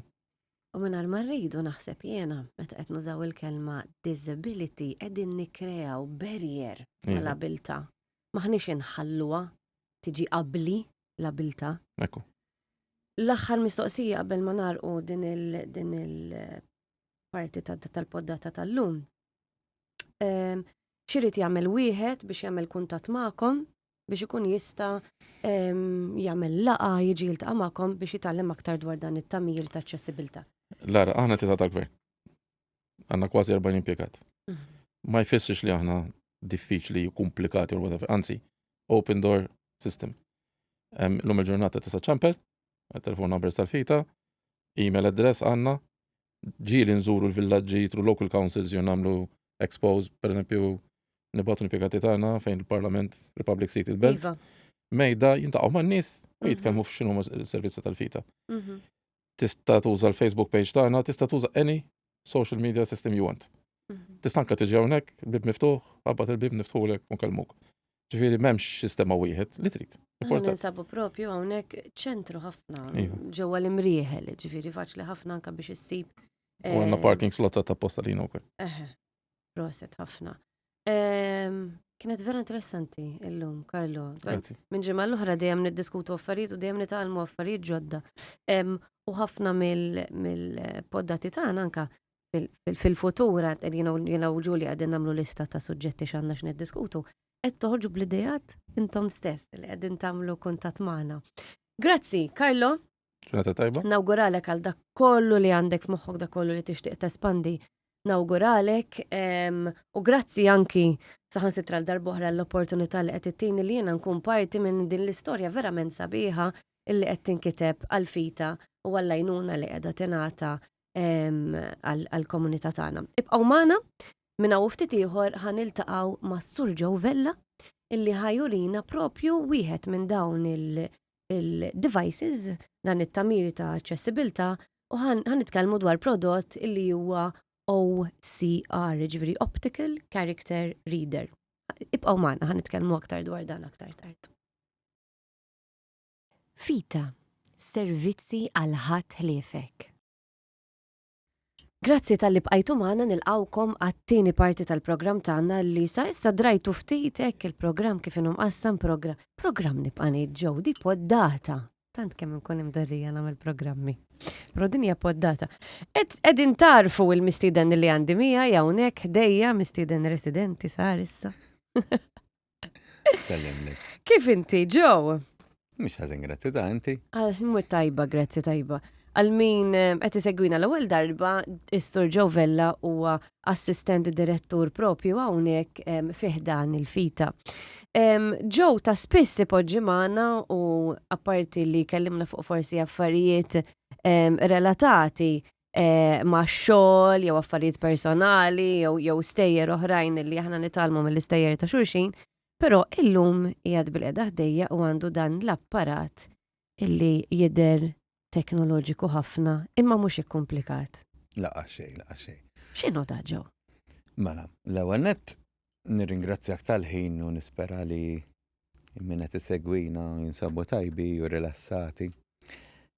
U mingħajr ma rridu naħseb jiena meta qed nużaw il-kelma disability qegħdin nikkreaw barrier mal-abilta. Maħniex inħalluha tiġi qabli l-abilta. Ekku. L-aħħar mistoqsija qabel ma narqu din il-parti tal-poddata tal-lum. X'irid jagħmel wieħed biex jagħmel kuntatt magħkom biex ikun jista' jagħmel laqa jiġi jiltaqa' magħkom biex jitgħallem aktar dwar dan it-tamir ta' aċċessibilità. Lara, aħna tita tal-gvern. Għandna kważi 40 impjegat. Ma jfissirx li aħna diffiċli u komplikati or whatever. Anzi, open door system. L-lum il-ġurnata tista' ċampel, telefon numbers tal-fita, email address għandna, ġieli nżuru l-villaġġi tru local councils jew nagħmlu expose, per eżempju, nibgħatu l-impjegati tagħna fejn il-Parlament Republic Seat il-Belt. Iva. Mejda jintaqgħu man-nies u jitkellmu f'x'inhuma s-servizzi tal-fita. Tista' tuża l-Facebook page tagħna, tista' tuża any social media system you want. Tista' anke tiġi hawnhekk, il-bib miftuħ, qabad il-bib niftħulek u nkellmuk. Ġifieri m'hemmx sistema wieħed li trid. Ninsabu propju hawnhekk ċentru ħafna ġewwa l-imrieħel, ġifieri faċli ħafna anke biex issib. U għandna parking slots ta' posta lina wkoll. Proset ħafna. Kienet vera interessanti illum, Karlo. Minn ġimgħa l-oħra dejjem niddiskutu affarijiet u dejjem nitgħallmu affarijiet ġodda. U ħafna mill-poddati tagħna anke fil-futura jiena u Ġuli qegħdin nagħmlu lista ta' suġġetti x'għandna x'niddiskutu. Qed toħorġu bl-idejat intom stess li qegħdin tagħmlu kuntatt magħna. Grazzi, Karlo. Ġurnata tajba. Nawguralek għal dak kollu li għandek f'moħħok dak kollu li tixtieq tespandi. Nawguralek u grazzi anki saħansitra l-darbohra l-opportunità li qed ittini li jiena nkun parti minn din l-istorja verament sabiħa illi qed tinkiteb għall-fita u għall-għajnuna li qiegħda tingħata għall-komunità tagħna. Ibqgħu magħna minn hawn ftit ieħor ħaniltaqgħu mas-Sur Joe Vella illi ħajurina propju wieħed minn dawn il-devices dan it-tamir ta' aċċessibilità u ħanitkellmu dwar prodott illi huwa OCR, ġifieri Optical Character Reader. Ibqgħu magħna ħanitkellmu aktar dwar dan aktar tard. Fita, servizzi għal ħadd ħliefek. Grazzi tal-li bqajtu magħna nilqawkom għat-tieni parti tal-programm tagħna li sa issa drajtu ftit hekk il-programm kif inhu mqassam programm nibqa' ngħid ġew di poddata. Tant kemm inkun imdarrija nagħmel programmi. Però din hija poddata. Qegħdin tarfu l-mistieden li għandi miegħi hawnhekk ħdejja mistieden residenti sar issa. Sellimlek. Kif inti, Joe? Mhix ħażin grazzi ta' inti. Mhux tajba, grazzi tajba. Għal-min qed isegwina l-ewwel darba, is-Sur Joe Vella huwa assistent direttur propju hawnhekk fih dan il-fita. Joe ta' spiss ipoġġi magħna u apparti li kellimna fuq forsi affarijiet relatati ma' xogħol jew affarijiet personali jew stejjer oħrajn li aħna nitalmu mill-istejjer ta' xulxin, però illum qiegħed bil-qiegħda ħdejja u għandu dan l-apparat illi jidher teknoloġiku ħafna, imma mhux ikkomplikat. Laqa xejn. X'inhu da Joe? Mela, l-ewwel nett nirringrazzjak tal-ħin u nispera li min qed isegwina jinsabu tajbi u rilassati.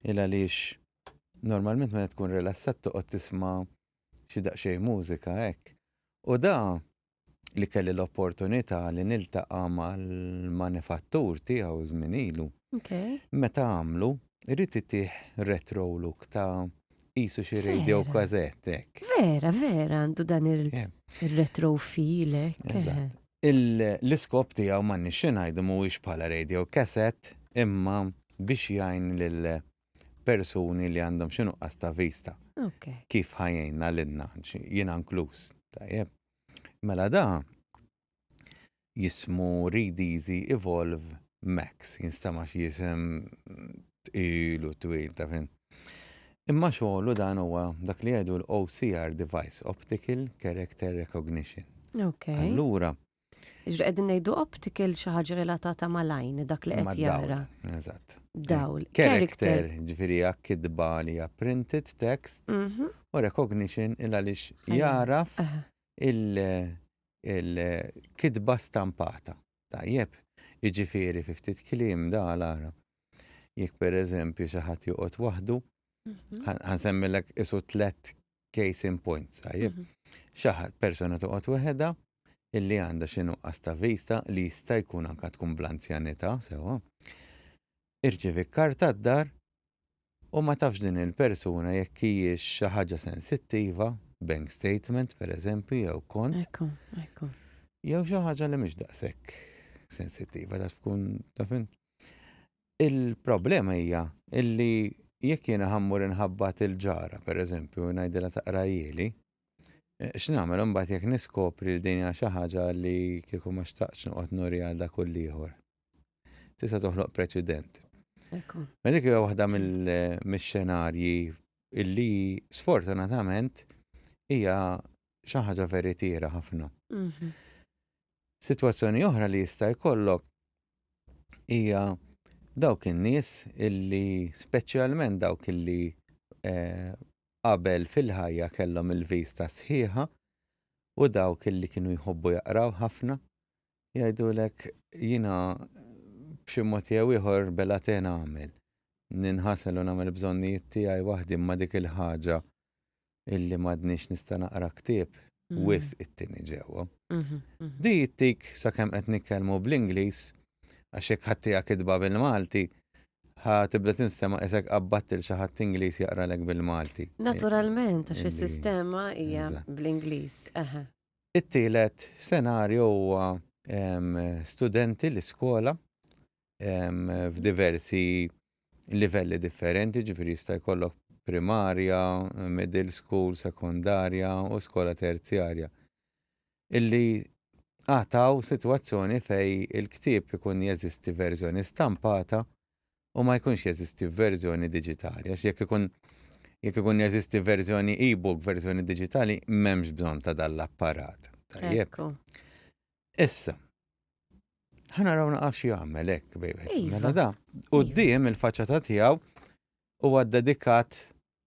Għaliex normalment meta tkun rilassat toqgħod tisma' xi daqsxejn mużika hekk. U da li kelli l-opportunità li niltaqa' mal-manifattur tiegħu żmien ilu. Meta għamlu irrid ittih retro look ta' qisu xi radio kazett hekk. Vera, għandu dan il-retro feel hekk. L-iskop tiegħu m'għandniex xi ngħidu mhuwiex bħala radio cassette imma biex jgħin lil persuni li għandhom xi nuqqas ta' vista. Okay. kif ħajjejna l-inna, jiena inkluż. Tajjeb. Mela da jismu Read Easy Evolve Max, jinstama jisem ilu twil ta' fin. Imma xogħlu dan huwa dak li jgħidu l-OCR device, Optical Character Recognition. Okay. Allura, Iġri qegħdin ngħidu optical xi ħaġa relatata mal-għajn dak li ma' qed jara. dawl, eżatt. Dawl. Character, ġifiri kidba li hija printed text Mhm. u recognition il għaliex Ħajja. jaraf Aha. il-kidba stampata. Tajjeb, jiġifieri fi ftit kliem da għal-ara. Jekk per eżempju xi ħadd joqgħod waħdu, Mhm. ħansemmilek isu 3 case in points. Tajjeb, Mhm. xi ħadd persuna toqgħod weħeda illi għandha xi nuqqas ta' vista li jista' jkun anke tkun bl-anzjanità sewa. Irċievi karta d-dar u ma tafx din il-persuna jekk hijiex xi ħaġa sensittiva, bank statement pereżempju jew kont, Ekku. jew xi ħaġa li mhix daqshekk sensittiva taf tkun taf. Il-problema hija illi jekk jiena ħammur inħabbat il-ġara pereżempju ngħidilha taqra jieli, x'nagħmel imbagħad jekk niskopri li din hija xi ħaġa li kieku ma xtaqx noqgħod nuri għal dak kull ieħor. Tista' toħloq preċedent. Ekku. Ma dik hija waħda mill-xenarji illi sfortunatament hija xi ħaġa veritiera ħafna. Mhm. Sitwazzjoni oħra li jista' jkollok hija dawk in-nies illi speċjalment dawk illi qabel fil-ħajja kellhom il-vista sħiħa u dawk illi kienu jħobbu jaqraw ħafna jgħidulek jiena b'xi mod jew ieħor belaten għamel. Ninħasel u nagħmel bżonnijiet tiegħi waħdi ma dik il-ħaġa illi m'għadniex nista' naqra ktieb wisq it-tieni ġewwa. Mhm. Mhm. Di jittik sakemm qed nitkellmu bl-Ingliż għax hekk ħaddija kitba bil-Malti tibda tinstema' isek qabbatt il xi ħadd Ingliż jaqralek bil-Malti. Naturalment, għax Illi- is-sistema hija Eżatt. bl-Ingliż. Aha. It-tielet senarju huwa studenti l-iskola f'diversi livelli differenti, ġifieri jista' jkollok primarja, middle school, sekondarja u skola terzjarja. Illi għataw sitwazzjoni fej il-ktieb ikun jeżisti verżjoni stampata u ma jkunx jeżisti verżjoni diġitali. Għax jekk ikun jeżisti verżjoni e-book, verżjoni diġitali, m'hemmx bżonn ta' dal-apparat. Tajjeb. Ekku. Issa, ħanaraw naqaf xi jagħmel hekk bejbet. Iva. Mela da, quddiem il-faċċata tiegħu huwa dedikat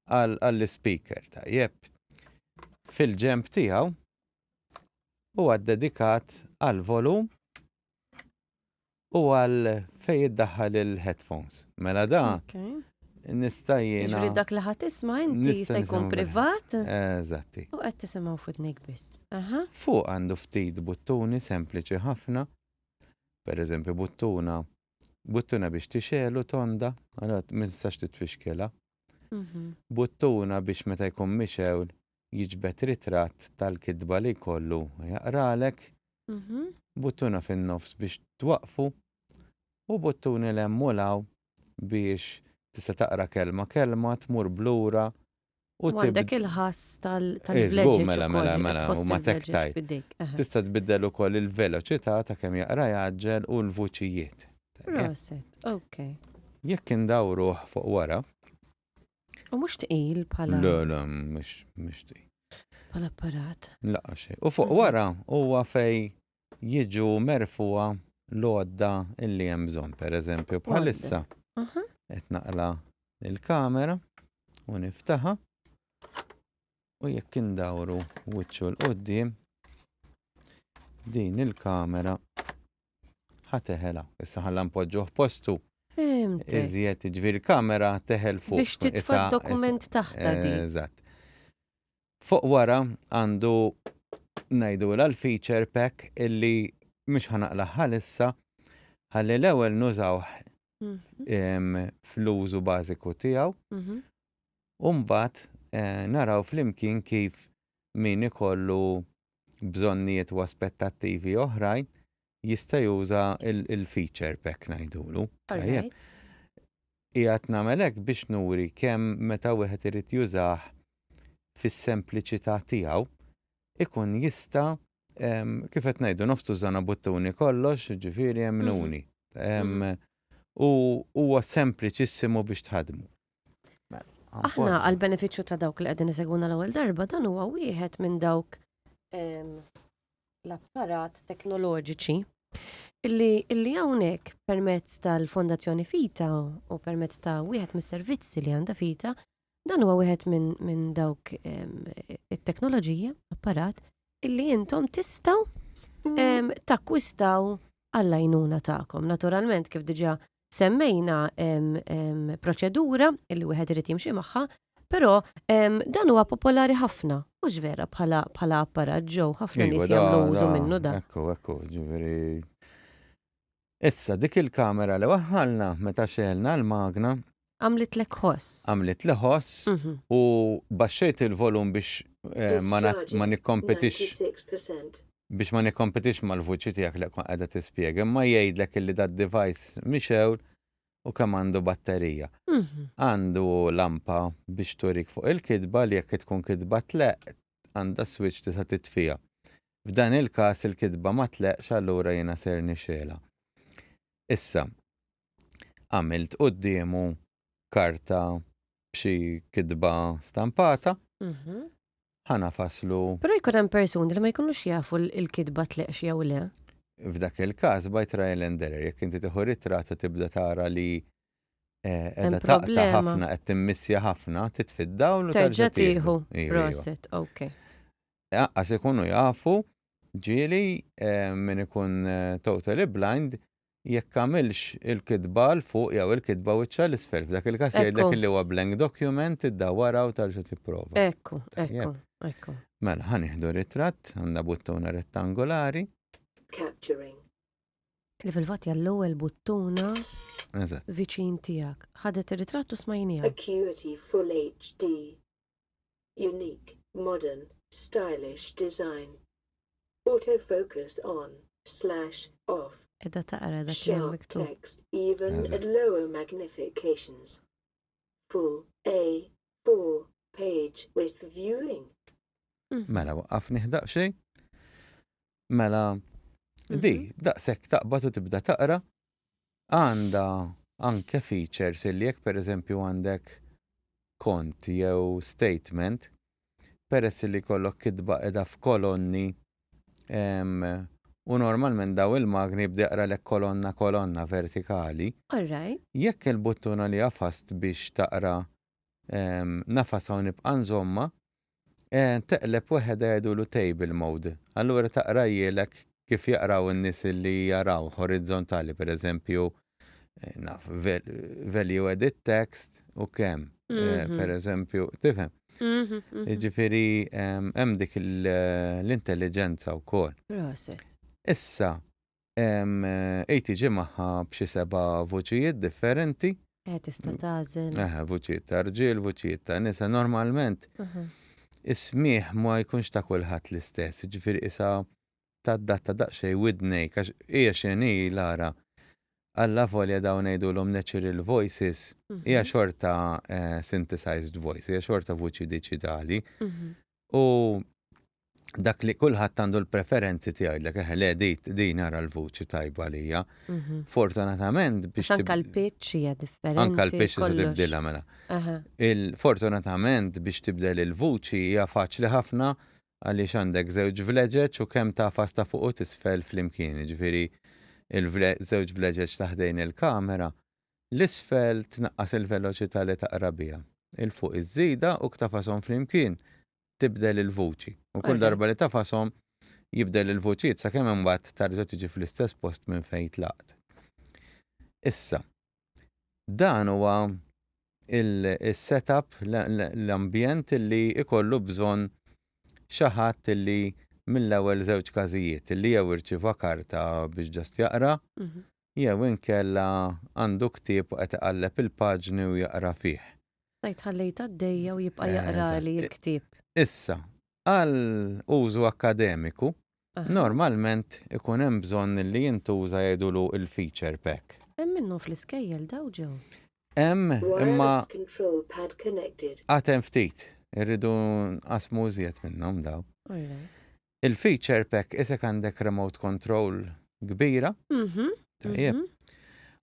għall-speaker tajjeb. Fil-ġemp tiegħu huwa dedikat għall-volum u għal fejn jiddaħħal il-headphones. Mela da Okay. nista' jiena. Jiġri dak li ħadd isma' inti Nista' jista' jkun nisimgħu privat Eżatti. u qed tisimgħu f'udnejk biss. Aha. Fuq għandu ftit buttuni sempliċi ħafna. Per eżempju buttuna biex tixelu tonda, għal ma tistax titfixkela. Mhm. Buttuna biex meta jkun mixewl jiġbed ritratt tal-kidba li jkollu jaqralek, Mhm. buttuna fin-nofs biex twaqfu u buttuni l-emmulaw biex tista' taqra kelma tmur blura u Għandek il-ħass Żgur, tal-vleġġ. mela, u ma tektaj. Tista' tbiddel ukoll il-veloċità ta' kemm jaqra jaġġel u l-vuċijiet. Proset, ok. Jekk indawruh fuq wara, U mhux tqil bħala mhux di. bħala apparat. Laqqa xejn. U fuq wara huwa fej jiġu merfuha l-għodda illi hemm bżonn, pereżempju bħalissa Aha. qed naqla il-kamera u niftaħa u jekk indawru wiċċu l-qudiem din il-kamera ħateħela. Issa ħalla npoġġuh postu. Fimti. Iżjed ġifieri kamera teħel fuq. Biex titfa' dokument taħta di. Eżatt. Fuq wara għandu ngħidu l-feature pack illi mhux ħanaqla ħalissa ħalli l-ewwel nużaw fl-użu bażiku tiegħu u mbagħad naraw flimkien kif min ikollu bżonnijiet u aspettattivi oħrajn jista' juża il-feature pack ngħidulu. Qiegħed nagħmel hekk biex nuri kemm meta wieħed irid jużah fis-sempliċità tiegħu ikun jista' kif qed ngħidu nofsu żana buttuni kollox, ġifieri hemm nuni. U huwa sempliċissimu biex tħadmu. Aħna għal benefiċċju ta' dawk li qegħdin isegwuna l-ewwel darba dan huwa wieħed minn dawk l-apparat teknoloġiċi illi hawnhekk permezz tal-Fondazzjoni Fita u permezz ta' wieħed mis-servizzi li għandha Fita, dan huwa wieħed minn dawk it-teknoloġija, apparat, illi intom tistgħu takkwistaw għall-għajnuna tagħkom. Naturalment kif diġà semmejna proċedura illi wieħed irid jimxi magħha, però dan huwa popolari ħafna, mhux vera bħala apparat ġew ħafna nies jagħmlu użu minnu dan. Ekku, ġifieri. Issa dik il-kamera li waħħalna meta xeħelna l-magna Għamlet lek ħoss. Għamlet li ħoss u baxxejt il-volum biex ma nikkompetix mal-vuċi tiegħek li qiegħda tispjega, imma jgħidlek illi dat-device mixew u kemm għandu batterija. Għandu lampa biex turik fuq il-kidba li jekk tkun kidba tleq għandha switch tista' titfija. F'dan il-każ il-kidba ma tleqx allura jiena ser nixxielha. Issa, għamilt qudiemu karta b'xi kidba stampata, ħanafaslu. Però jkun hemm persuni li ma jkunux jafu il-kidba tleqx jew le. F'dak il-każ by trial and error, jekk inti tieħu ritratt u tibda tara li qiegħda taqta' ħafna qed timmissja ħafna, titfi d-dawl u terġa' tieħu. Proset, okay. Għas ikunu jafu ġieli min ikun totally blind jekk għamilx il-kidba l-fuq jew il-kidba wiċċa l-isfel. F'dak il-każ jgħidlek li huwa blank document iddawwara u tarġa' tipprova. Ekku. Mela ħanieħdu ritratt, għandna buttuna rettangolari. Capturing. Li fil-fatt l-ewwel buttuna Eżatt. viċin tiegħek. Ħadet ir-ritratt u smajnija. Acuity Full HD. Unique, modern, stylish design. Autofocus on / off. Edda taqra dak li hemm Sharp miktub. text even Eżatt. at lower magnifications. Full A4 page with viewing. Mela waqqafni ħdaq xejn. Mela di daqshekk taqbad u tibda taqra. Għandha anke features li jekk pereżempju għandek kont jew statement peress li jkollok kidba qiegħda f'kolonni u normalment daw il-magni jibda jaqralek kolonna vertikali. All right. Jekk il-buttuna li għafast biex taqra nafas hawn nibqa' nżomma, teqleb waħda jgħidulu table mode. Allura taqra jgħidlek kif jaqraw in-nies li jaraw horizontali, pereżempju value edit text u kemm. Pereżempju, tifhem? Jiġifieri hemm dik l-intelligenza wkoll. Proset. Issa tiġi magħha b'xi 7 vuċijiet differenti. Tista' tagħżel. Vuċijiet ta' rġiel, vuċijiet ta' nisa. Normalment is-smieħ ma jkunx ta' kulħadd l-istess, jiġifieri isa tad-datta daqsxejn widnejk għax hija x'inhi Lara. Alla volja dawn ngħidulhom natural voices, hija xorta synthesized voice, hija xorta vuċi diġitali. U dak li kulħadd għandu l-preferenzi tiegħu le din nara l-vuċi tajba lija. Fortunatament biex Anke l-pitch hija differenti. Anke l-pitch se tibdilha mela. Fortunatament biex tibdel il-vuċi hija faċli ħafna għaliex għandek żewġ vleġeġ u kemm tafas ta' fuq u tisfel flimkien. Ġifieri il-żewġ vleġeġ taħdejn il-kamera, l-isfel tnaqqas il-veloċità li taqra biha. Il-fuq iż-żida u ktafasom flimkien tibdel il-vuċi. U kull darba li tafasom jibdel il-vuċijiet sakemm imbagħad tarġa' tiġi fl-istess post minn fejn tlaqt. Issa, dan huwa il-setup, l-ambjent li ikollu bżonn xi ħadd li mill-ewwel żewġ każijiet li jew irċieva karta biex ġast jaqra, jew inkella għandu ktieb u qed iqalleb il-paġni u jaqra fih. Tajt ħallejta għaddejja u jibqa' jaqra li l-ktieb. Issa, għal użu akademiku, normalment ikun hemm bżonn li jintuża jgħidulu il-feature pack. Hemm minnhom fl-iskejjel daw ġew. Hemm imma Wireless control pad connected. għad hemm ftit. irridu nqasmu żjed minnhom daw. Alright. Il-feature pack isek għandek remote control kbira, tajjeb,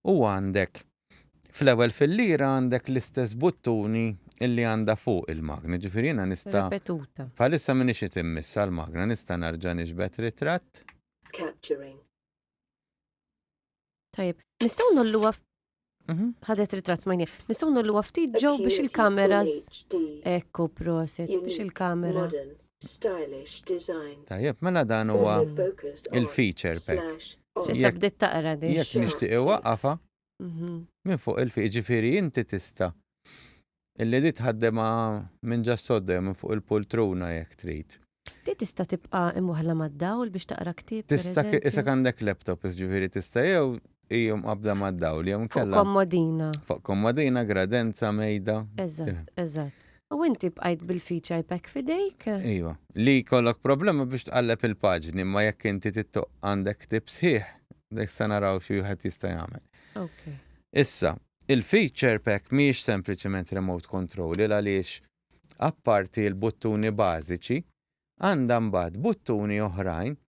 u għandek fl-ewwel fil-lira għandek l-istess buttuni illi għandha fuq il-magna. Ġifieri jiena nista' Repetuta. bħalissa minix timmissa l-magna, nista' narġa' niġbed ritratt. Capturing. Tajjeb, nistgħu nolluha ħadet ritratt smajni. Nistgħu nolluha ftit ġew biex il-kameras ekku proset biex il-kamera. Modern, stylish design. Tajjeb, mela dan huwa Total focus on il-feature pack. /on. X'issa bdiet taqra di. Jekk nixtieq iwaqqafha minn fuq il-feature, ġifieri inti tista' illi di tħaddemha minn ġas sodda minn fuq il-poltruna jekk trid. Ti tista' tibqa' imwaħla mad-dawl biex taqra ktieb. Tista' issa għandek laptop ġifieri tista' jew hija mqabbda mad-dawl jew Fuq nkella kommodina. fuq komodina, gradenza, mejda. Eżatt, eżatt. U inti bqajt bil-feature pack fidejk? Iva, li jkollok problema biex tqalleb il-paġni, ma jekk inti tittoq għandek tip sħiħ, dak se naraw xi wieħed jista' jagħmel. Okay. Issa, il-feature pack mhijiex sempliċement remote control il għaliex apparti l-buttuni bażiċi għandha mbagħad buttuni oħrajn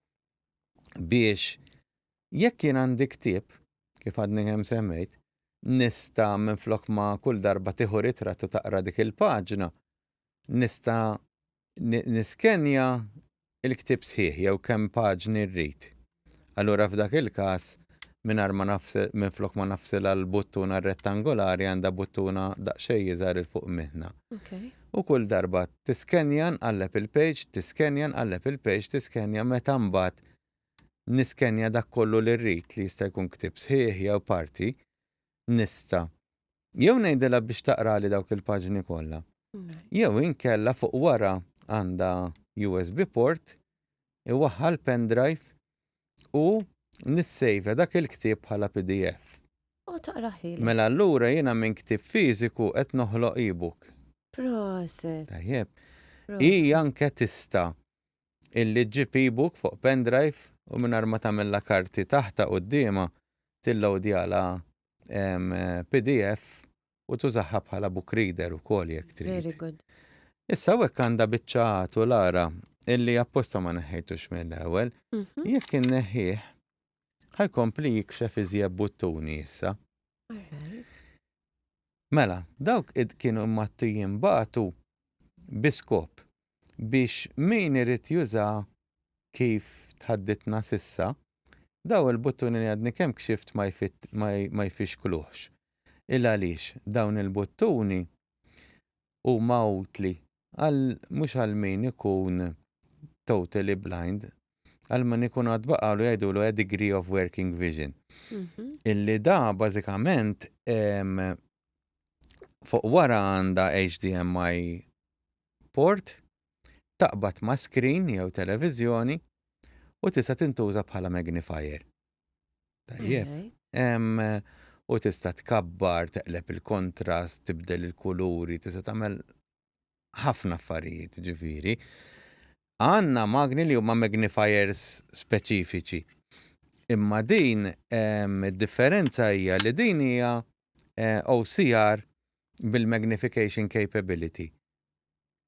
biex jekk jien għandi ktieb kif għadni kemm semmejt, nista' minflok ma kull darba tieħu ritratt u taqra dik il-paġna, nista' niskenja il-ktieb sħiħ jew kemm paġni rrid. Allura f'dak il-każ mingħajr ma minflok ma nafsil għal buttuna rettangolari għandha buttuna daqsxejn iżgħar il fuq minna. Okay. U kull darba tiskenja nqalleb il-page, tiskenja nqalleb il-page, tiskenja meta mbagħad niskenja dak kollu li rrid li jista' jkun ktieb sħiħ jew parti, nista' jew ngħidilha biex taqra li dawk il-paġni kollha. Jew inkella fuq wara għandha USB port, iwaħħal pendrive u nissejva dak il-ktieb bħala PDF. U taqra ħili. Mela allura jiena minn ktieb fiżiku qed noħloq e-book. Proset. Tajjeb. Hija anke tista' illi ġġib e-book fuq pendrive u mingħajr ma tagħmilha karti taħta qudiema tillowdjala PDF u tużaħħa bħala book reader ukoll jekk trid. Very good. Issa hekk għandha biċċat u lara illi apposta ma neħħejtux mill-ewwel, jekk inneħħih ħajkompli jikxef iżjed buttuni issa. Alright. Mela, dawk kienu mattijin batu biskop biex min irid juża kif tħadditna sissa, daw il-buttuni li għadni kemm kxift ma jfixkluħx. Il-għaliex dawn il-buttuni huma utli mhux għal min ikun totally blind, għal min ikun għadbaqalu jgħidulu a degree of working vision. Illi da bażikament fuq wara għandha HDMI port, taqbad ma' screen jew televiżjoni u tista' tintuża bħala magnifier. Tajjeb. U tista' tkabbar, teqleb il-kontrast, tibdel il-kuluri, tista' tagħmel ħafna affarijiet ġifieri. Għandna magni li huma magnifiers speċifiċi. Imma din id-differenza hija li din hija OCR bil-magnification capability.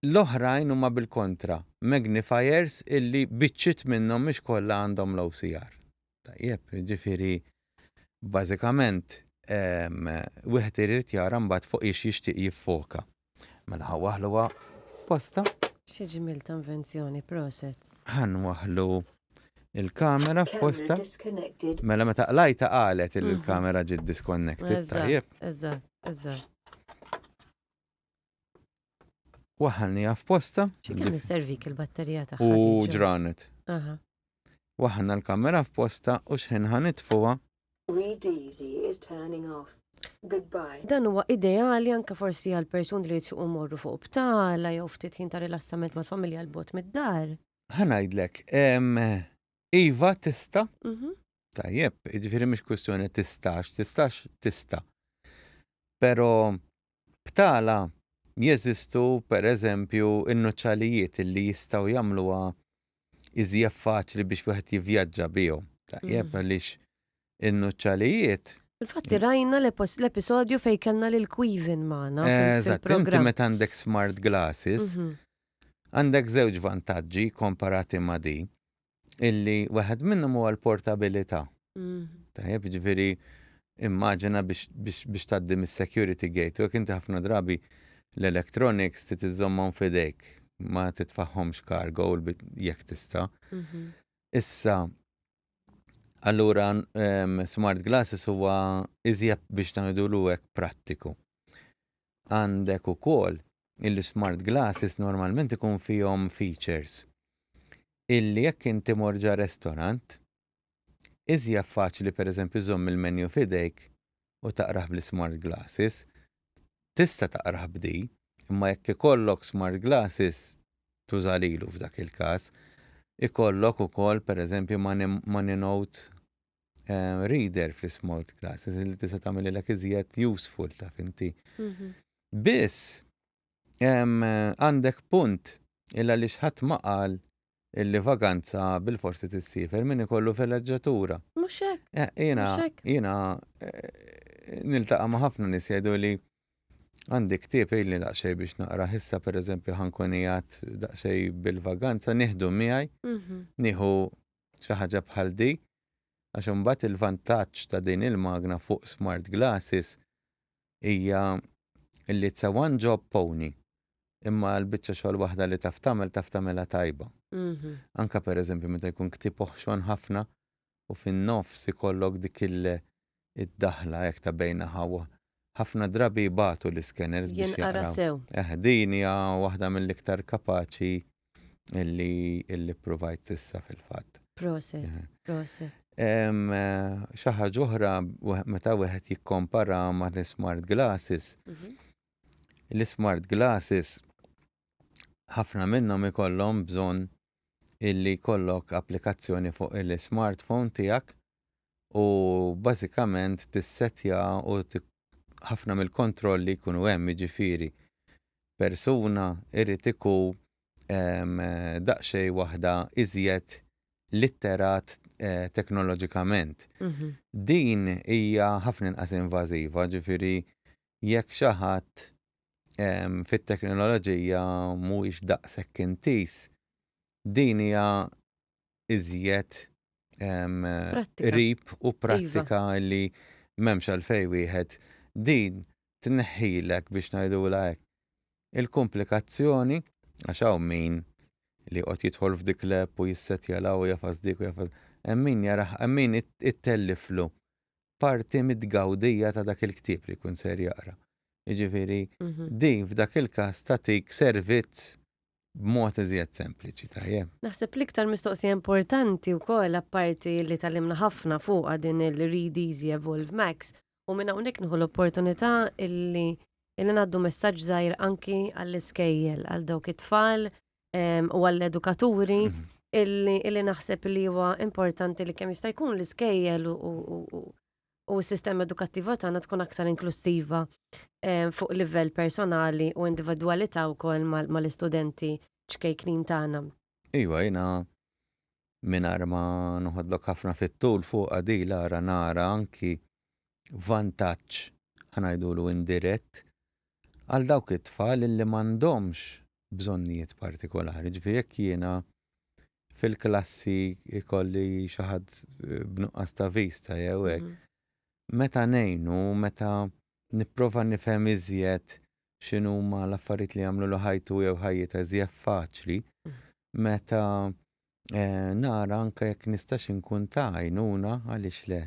L-oħrajn huma bil-kontra, magnifiers illi biċċit minnhom mhix kollha għandhom l-OCR. Tajjeb, ġifieri bażikament wieħed irid jara mbagħad fuq ix jixtieq jiffoka. Mela waħluha posta. Xi ġimil ta' invenzjoni, proset. Waħlu il-kamera f'posta. Camera disconnected. Mela meta qlajta qalet il-kamera ġiet disconnected. Tajjeb. Eżatt. Waħħalniha f'posta. Xi kemm isservik il-batterija tagħha. U ġranet. Aha. Waħħalna l-kamera f'posta u x'ħin ħanitfuha. Read easy is turning off. Goodbye. Dan huwa ideali anke forsi għal persuni li jtxuqu morru fuq btala jew ftit ħin ta' rilassament mal-familja l bot mid-dar. Ħanajdlek, iva tista'. Tajjeb, jiġifieri mhix kwestjoni tista'. Però btala jeżistu pereżempju in-nuċċalijiet li jistgħu jagħmluha iżjed faċli biex wieħed jivvjaġġa bihom. Tajjeb għaliex in-nuċċalijiet Infatti rajna l-episodju fej kellna lil Quivin magħna Eżatt, inti fil-programm. meta għandek smart glasses, għandek żewġ vantaġġi komparati ma' di, illi waħed minnhom huwa l-portabilità. Tajjeb, ġifieri immaġina biex tgħaddi mis-security gate, u inti ħafna drabi l-electronics titiżommhom f'idejk, ma titfaħħomx cargo jekk tista'. Issa, allura smart glasses huwa iżjed biex ngħidulu hekk prattiku. Għandek ukoll il-smart glasses normalment ikun fihom features illi jekk inti morġa restorant, iżjed faċli pereżempju żomm il-menju f'idejk u taqrah bl-smart glasses, tista' taqrah b'di, imma jekk ikollok smart glasses tuża lilu f'dak il-każ, ikollok ukoll pereżempju Money Note reader fl-smart glasses li tista' tagħmililek iżjed useful taf inti. Biss għandek punt illa li ħadd ma qal illi vaganza bil-forsi tissifer min ikollu villeġġatura. Mhux hekk. Jiena niltaqa' ma' ħafna nies jgħidu li għandi ktieb illi daqsxejn biex naqra issa pereżempju ħankun qiegħed daqsxejn bil-vaganza nieħdu miegħi, nieħu xi ħaġa bħal di, għax imbagħad il-vantaġġ ta' din il-magna fuq smart glasses hija illi it's a one job pony. Imma l-biċċa xogħol waħda li taf tagħmilha tajba. Anka pereżempju meta jkun ktieb oħxon ħafna u fin-nofs ikollok dik id-daħla jekk ta' bejna ħawa. Ħafna drabi jibatu l-scanners biex Jinqara sew. Din hija waħda mill-iktar kapaċi illi provajt issa fil-fatt. Proset. Xi ħaġa oħra meta wieħed jikkompara ma' l-smart glasses. L-smart glasses ħafna minnhom ikollhom bżonn illi jkollok applikazzjoni fuq il-smartphone tiegħek u bażikament tissettja u ħafna mill-kontrolli jkunu hemm jiġifieri persuna irid ikun daqsxejn waħda iżjed litterat teknoloġikament. Din hija ħafna inqas invażiva, ġifieri jekk xi ħadd fit-teknoloġija mhuwiex daqshekk intis, din hija iżjed qrib u prattika li m'hemmx għalfejn wieħed din tneħħilek biex ngħidula hekk. Il-komplikazzjoni għax hawn min li qed jidħol f'dik l-app u jissettja u jafas dik u jafas hemm min ittelliflu parti mid-gawdija ta' dak il-ktieb li jkun ser jaqra. Jiġifieri din f'dak il-każ tagħtik servizz b'mod iżjed sempliċi tajjeb. Naħseb l-iktar mistoqsija importanti wkoll apparti li tallimna ħafna fuqha din il-Read Easy Evolve Max u minn hawnhekk nieħu l-opportunità illi ngħaddu messaġġ żgħir anki għall-iskejjel għal dawk it-tfal u għall-edukaturi illi naħseb li huwa importanti li kemm jista' jkun l-iskejjel u s-sistema edukattiva tagħna tkun aktar inklusiva fuq livell personali u individwalità wkoll mal-istudenti ċkejknin tagħna. Iva, jiena mingħajr ma noħodlok ħafna fit-tul fuq għadila nara anki vantaġġ ħanajdulu indirett għal dawk it-tfal illi m'għandhomx bżonnijiet partikolari. Ġifieri jekk jiena fil-klassi ikolli xi ħadd b'nuqqas ta' vista jew hekk. Meta ngħinu, meta nipprova nifhem iżjed x'inhuma l-affarijiet li jagħmlu ħajtu jew ħajjita iżjed faċli, meta nara anke jekk nistax inkun ta' għajnuna għaliex le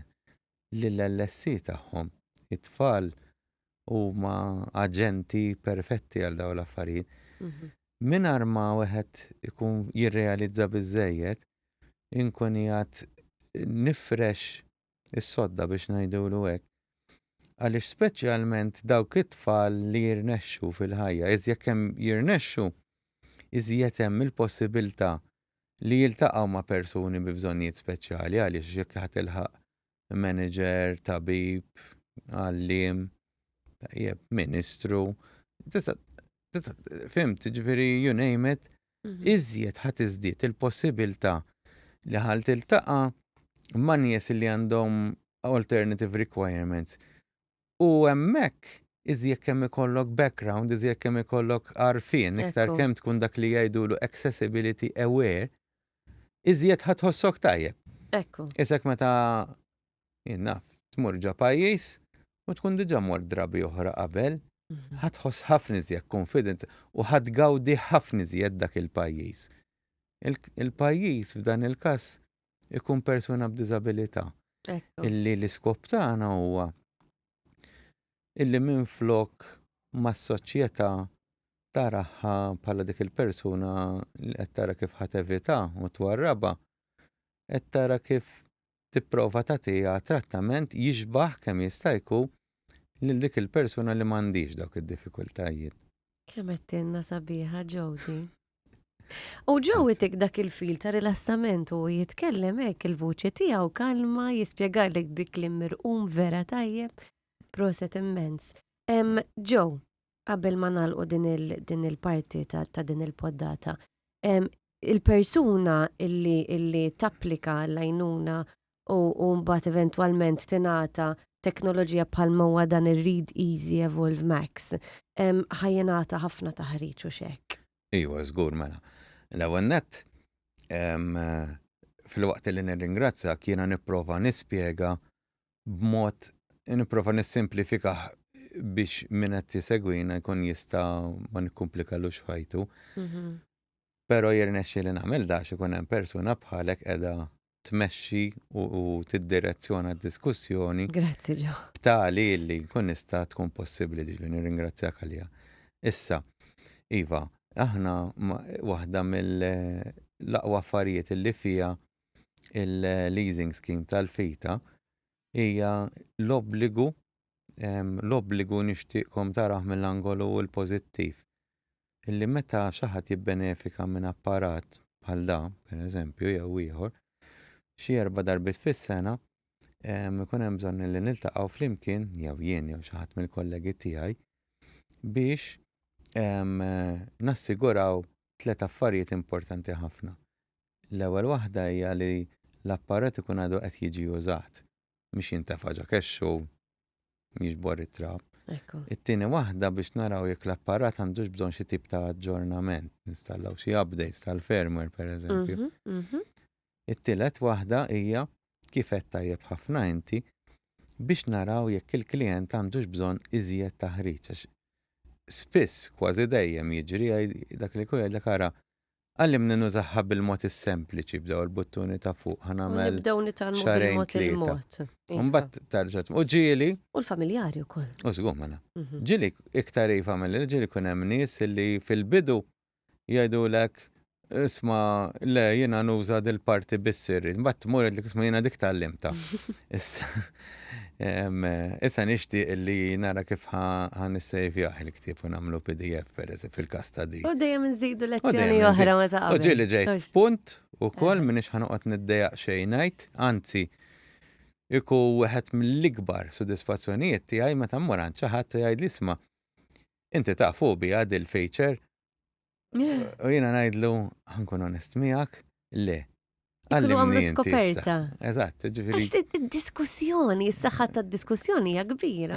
lill-LSC tagħhom. It-tfal huma aġenti perfetti għal dawn l-affarijiet. Mingħajr ma wieħed ikun jirrealizza biżżejjed, inkun qiegħed nifresh is-sodda biex ngħidulu hekk. Għaliex speċjalment dawk it-tfal li jirnexxu fil-ħajja, iżjed kemm jirnexxu, iżjed hemm il-possibilità li jiltaqgħu ma' persuni bi bżonnijiet speċjali għaliex jekk ħadd ilħaq manager, tabib, għalliem, ministru, fimt, ġifieri you name it, iżjed ħadd iżdied il-possibilità li ħal tiltaqa' ma' nies li għandhom alternative requirements. U hemmhekk iżjed kemm ikollok background, iżjed kemm ikollok għarfien, iktar Ekku. kemm tkun dak li jgħidulu accessibility aware, iżjed ħatħossok tajjeb. Ekku. Isek meta jinnaf, tmur ġa pajjiż u tkun diġà mort drabi oħra qabel, ħatħoss ħafna iżjed confident u ħatgawdi ħafna iżjed dak il-pajjiż. Il-pajjiż f'dan il-każ ikun persuna b'diżabilità. Ekku. Illi l-iskop tagħna huwa illi minflok mas-soċjetà taraħħa bħala dik il-persuna li qed tara kif ħatevita u twarraba, qed tara kif tipprova tagħtiha trattament jixbaħ kemm jista' jkun lil dik il-persuna li m'għandix dawk id-diffikultajiet. Kemm qedtilna sabiħa Jody. U Joe itik dak il-fil ta' rilassament u jitkellem hekk il-vuċi tiegħu kalma jispjegalek bi kliem mirqum vera tajjeb. Proset immens. Joe, qabel ma nagħlqu din il-parti ta' din il-poddata, il-persuna illi tapplika l-għajnuna u mbagħad eventwalment tingħata teknoloġija bħalma huwa dan ir-Read Easy Evolve Max, ħajjingħata ħafna taħriġ u xekk. Iwa, żgur mela. L-ewwel nett, fil-waqt li nirringrazzja kiena nipprova nispjega b'mod nipprova nissimplifika biex min qed jisegwina jkun jista' ma nikkumplikalux ħajtu. Però jirnexxi li nagħmel dax ikun hemm persuna bħalek qiegħda tmexxi u tiddirezzjona d-diskussjoni Grazzi Joe. b'tali li nkun nista' tkun possibbli ġifieri nirringrazzjak għaliha. Issa, Iva, aħna waħda mill-aqwa affarijiet illi fiha il-leasing scheme tal-fita hija l-obbligu nixtieqkom taraħ mill-angolu l-pożittiv. Illi meta xi ħadd jibbenefika minn apparat bħal dan, pereżempju, jew ieħor, xi 4 darbiet fis-sena ikun hemm bżonn li niltaqgħu flimkien jew jien jew xi ħadd mill-kollegi tiegħi biex nassiguraw 3 affarijiet importanti ħafna. L-ewwel waħda hija li l-apparat ikun għadu qed jiġi użat, mhix jintefa' ġa kexxu jiġbor it-trab. Ekku. It-tieni waħda biex naraw jekk l-apparat għandux bżonn xi tip ta' aġġornament, nistallaw xi updates tal-firmware pereżempju. It-tielet waħda hija kif qed tajjeb ħafna inti biex naraw jekk il-klijent għandux bżonn iżjed taħriġ. Spiss kważi dejjem jiġri dak li jgħidlek ara għallimni nużaħħa bil-mod is-sempliċi bdew il-buttuni ta' fuq ħanamel Nibdew nitalmu xarejn bil-mod tlieta. il-mod. mbagħad tarġa' u ġieli U l-familjari wkoll. u żgur mela. Ġieli iktar familja ġieli kun hemm nies li fil-bidu jgħidulek isma' le jiena nuża dil-parti bis-sirri, mbagħad tmur li isma' jiena dik tallimta. Issa nixtieq li nara kif ħanissejvjah il-ktieb u nagħmlu PDF pereżempju fil-każ ta' dik. U dejjem nżidu dejjem lezzjoni nżid- oħra ma ta' U ġieli ġejt Ux. f'punt ukoll minix ħanoqgħod niddejjaq xejn ngħid, anzi iku wieħed mill-ikbar sodisfazzjonijiet tiegħi meta mmur għand xi ħadd jgħid li isma' inti tafu biha dil-feature u jiena ngħidlu ħankun onest miegħek le. Ikunu għamlu Għallimni inti issa. skoperta. Eżatt, ġifieri. Għax id-diskussjoni, s-saħħa ta' hija kbira,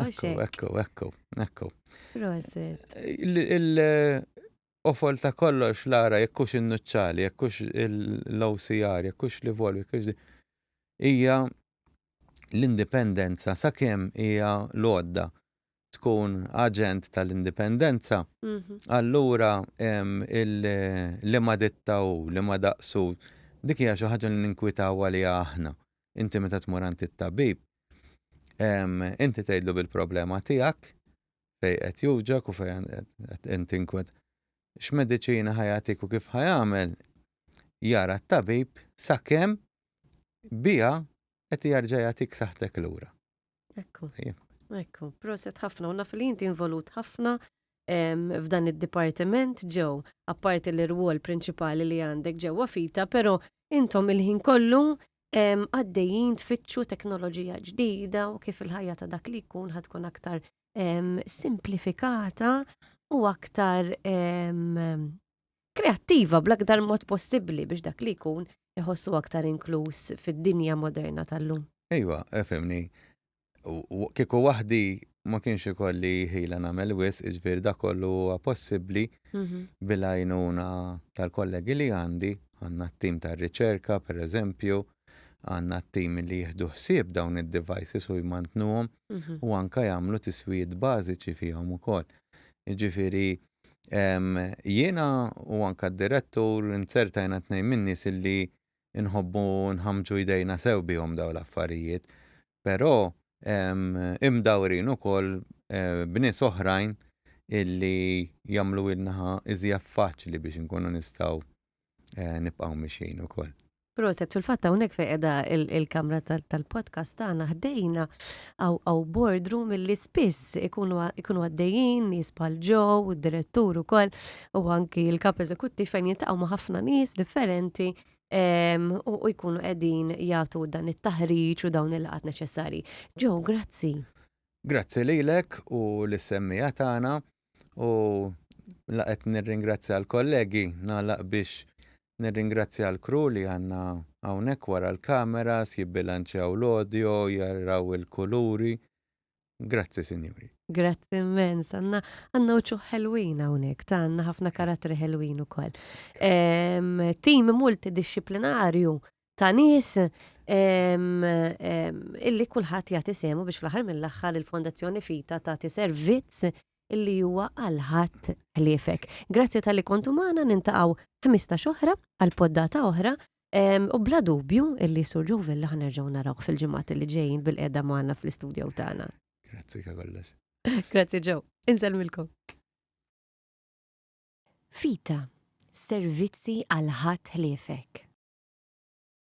Ekku. Proset. Il-ofol ta' kollox Lara, jekkux in-nuċċali, jekkux l-OCR, jekkux l-Evolve, jekkux hija l-indipendenza sakemm hija l-għodda tkun aġent tal-indipendenza, allura li ma dittaw, li ma daqsu, dik hija xi ħaġa li ninkwitaw għaliha aħna. Inti meta tmur għand it-tabib, inti tgħidlu bil-problema tiegħek fejn qed juġak u fejn qed inti nkwet x'mediċina ħajatik u kif ħajamel jara t-tabib sakemm biha qed jerġa' jagħtik saħtek lura. Ekku, proset ħafna, u naf li inti involut ħafna f'dan id-dipartiment ġew, apparti l-rwol prinċipali li għandek ġewwa fita, però intom il-ħin kollu għaddejjin tfittxu teknoloġija ġdida u kif il-ħajja ta' dak li jkun ħadkun aktar simplifikata u aktar kreattiva bl-aktar mod possibbli biex dak li jkun iħossu aktar inkluż fid-dinja moderna tal-lum. Ejwa, fimni. Kieku waħdi ma kienx ikolli ħila nagħmel wisq, jiġifieri dak kollu huwa possibbli bil-għajnuna tal-kollegi li għandna t-tim tar-riċerka pereżempju, għandna t-tim li jieħdu ħsieb dawn id-devices u jmantnuhom u anke jagħmlu tiswijiet bażiċi fihom ukoll. Jiġifieri jiena u anke d-direttur insertajna tnejn min-nies illi inħobbu nħammġu jdejna sew bihom dawn l-affarijiet, però imdawrin ukoll b'nies oħrajn illi jagħmlu ilna iżjed faċli biex inkunu nistgħu nibqgħu mixjin ukoll. Proset, fil-fatt hawnhekk fejn qiegħda il-kamra tal-podcast tagħna ħdejna għaw boardroom illi spiss ikunu għaddejjin nies bħal Joe, id-direttur ukoll u anki l-kap eżekuttiv fejn jiltaqgħu ma' ħafna nies differenti u jkunu qegħdin jagħtu dan it-taħriġ u dawn il-laqgħat neċessarji. Joe, grazzi. Grazzi lilek u l-semmija tagħna u laqgħet nirringrazzja l-kollegi nagħlaq biex nirringrazzja l-kru li għandna hawnhekk wara l-kameras jibbilanċjaw l-audio, jaraw il-kuluri. Grazzi, sinjuri. Grazzi immens, għanna uċu ħelwin hawnhekk, għandna ħafna karattri ħelwin ukoll. Tim multidisciplinarju ta' nies illi kulħadd jagħti semu biex fl-aħħar mill-aħħar il-Fondazzjoni Fita tagħti servizz illi huwa għal ħadd ħliefek. Grazzi tal-li kontu magħna nintaqgħu 15 oħra għal poddata oħra u bla dubju illi Sur Joe Villa ħanerġgħu narawh fil-ġimgħat li ġejjin bil-qiegħda magħna fl-istudju tagħna. Grazzi kollox. Grazzi Joe. Inselmilkom. Fita, servizzi għal ħadd ħliefek.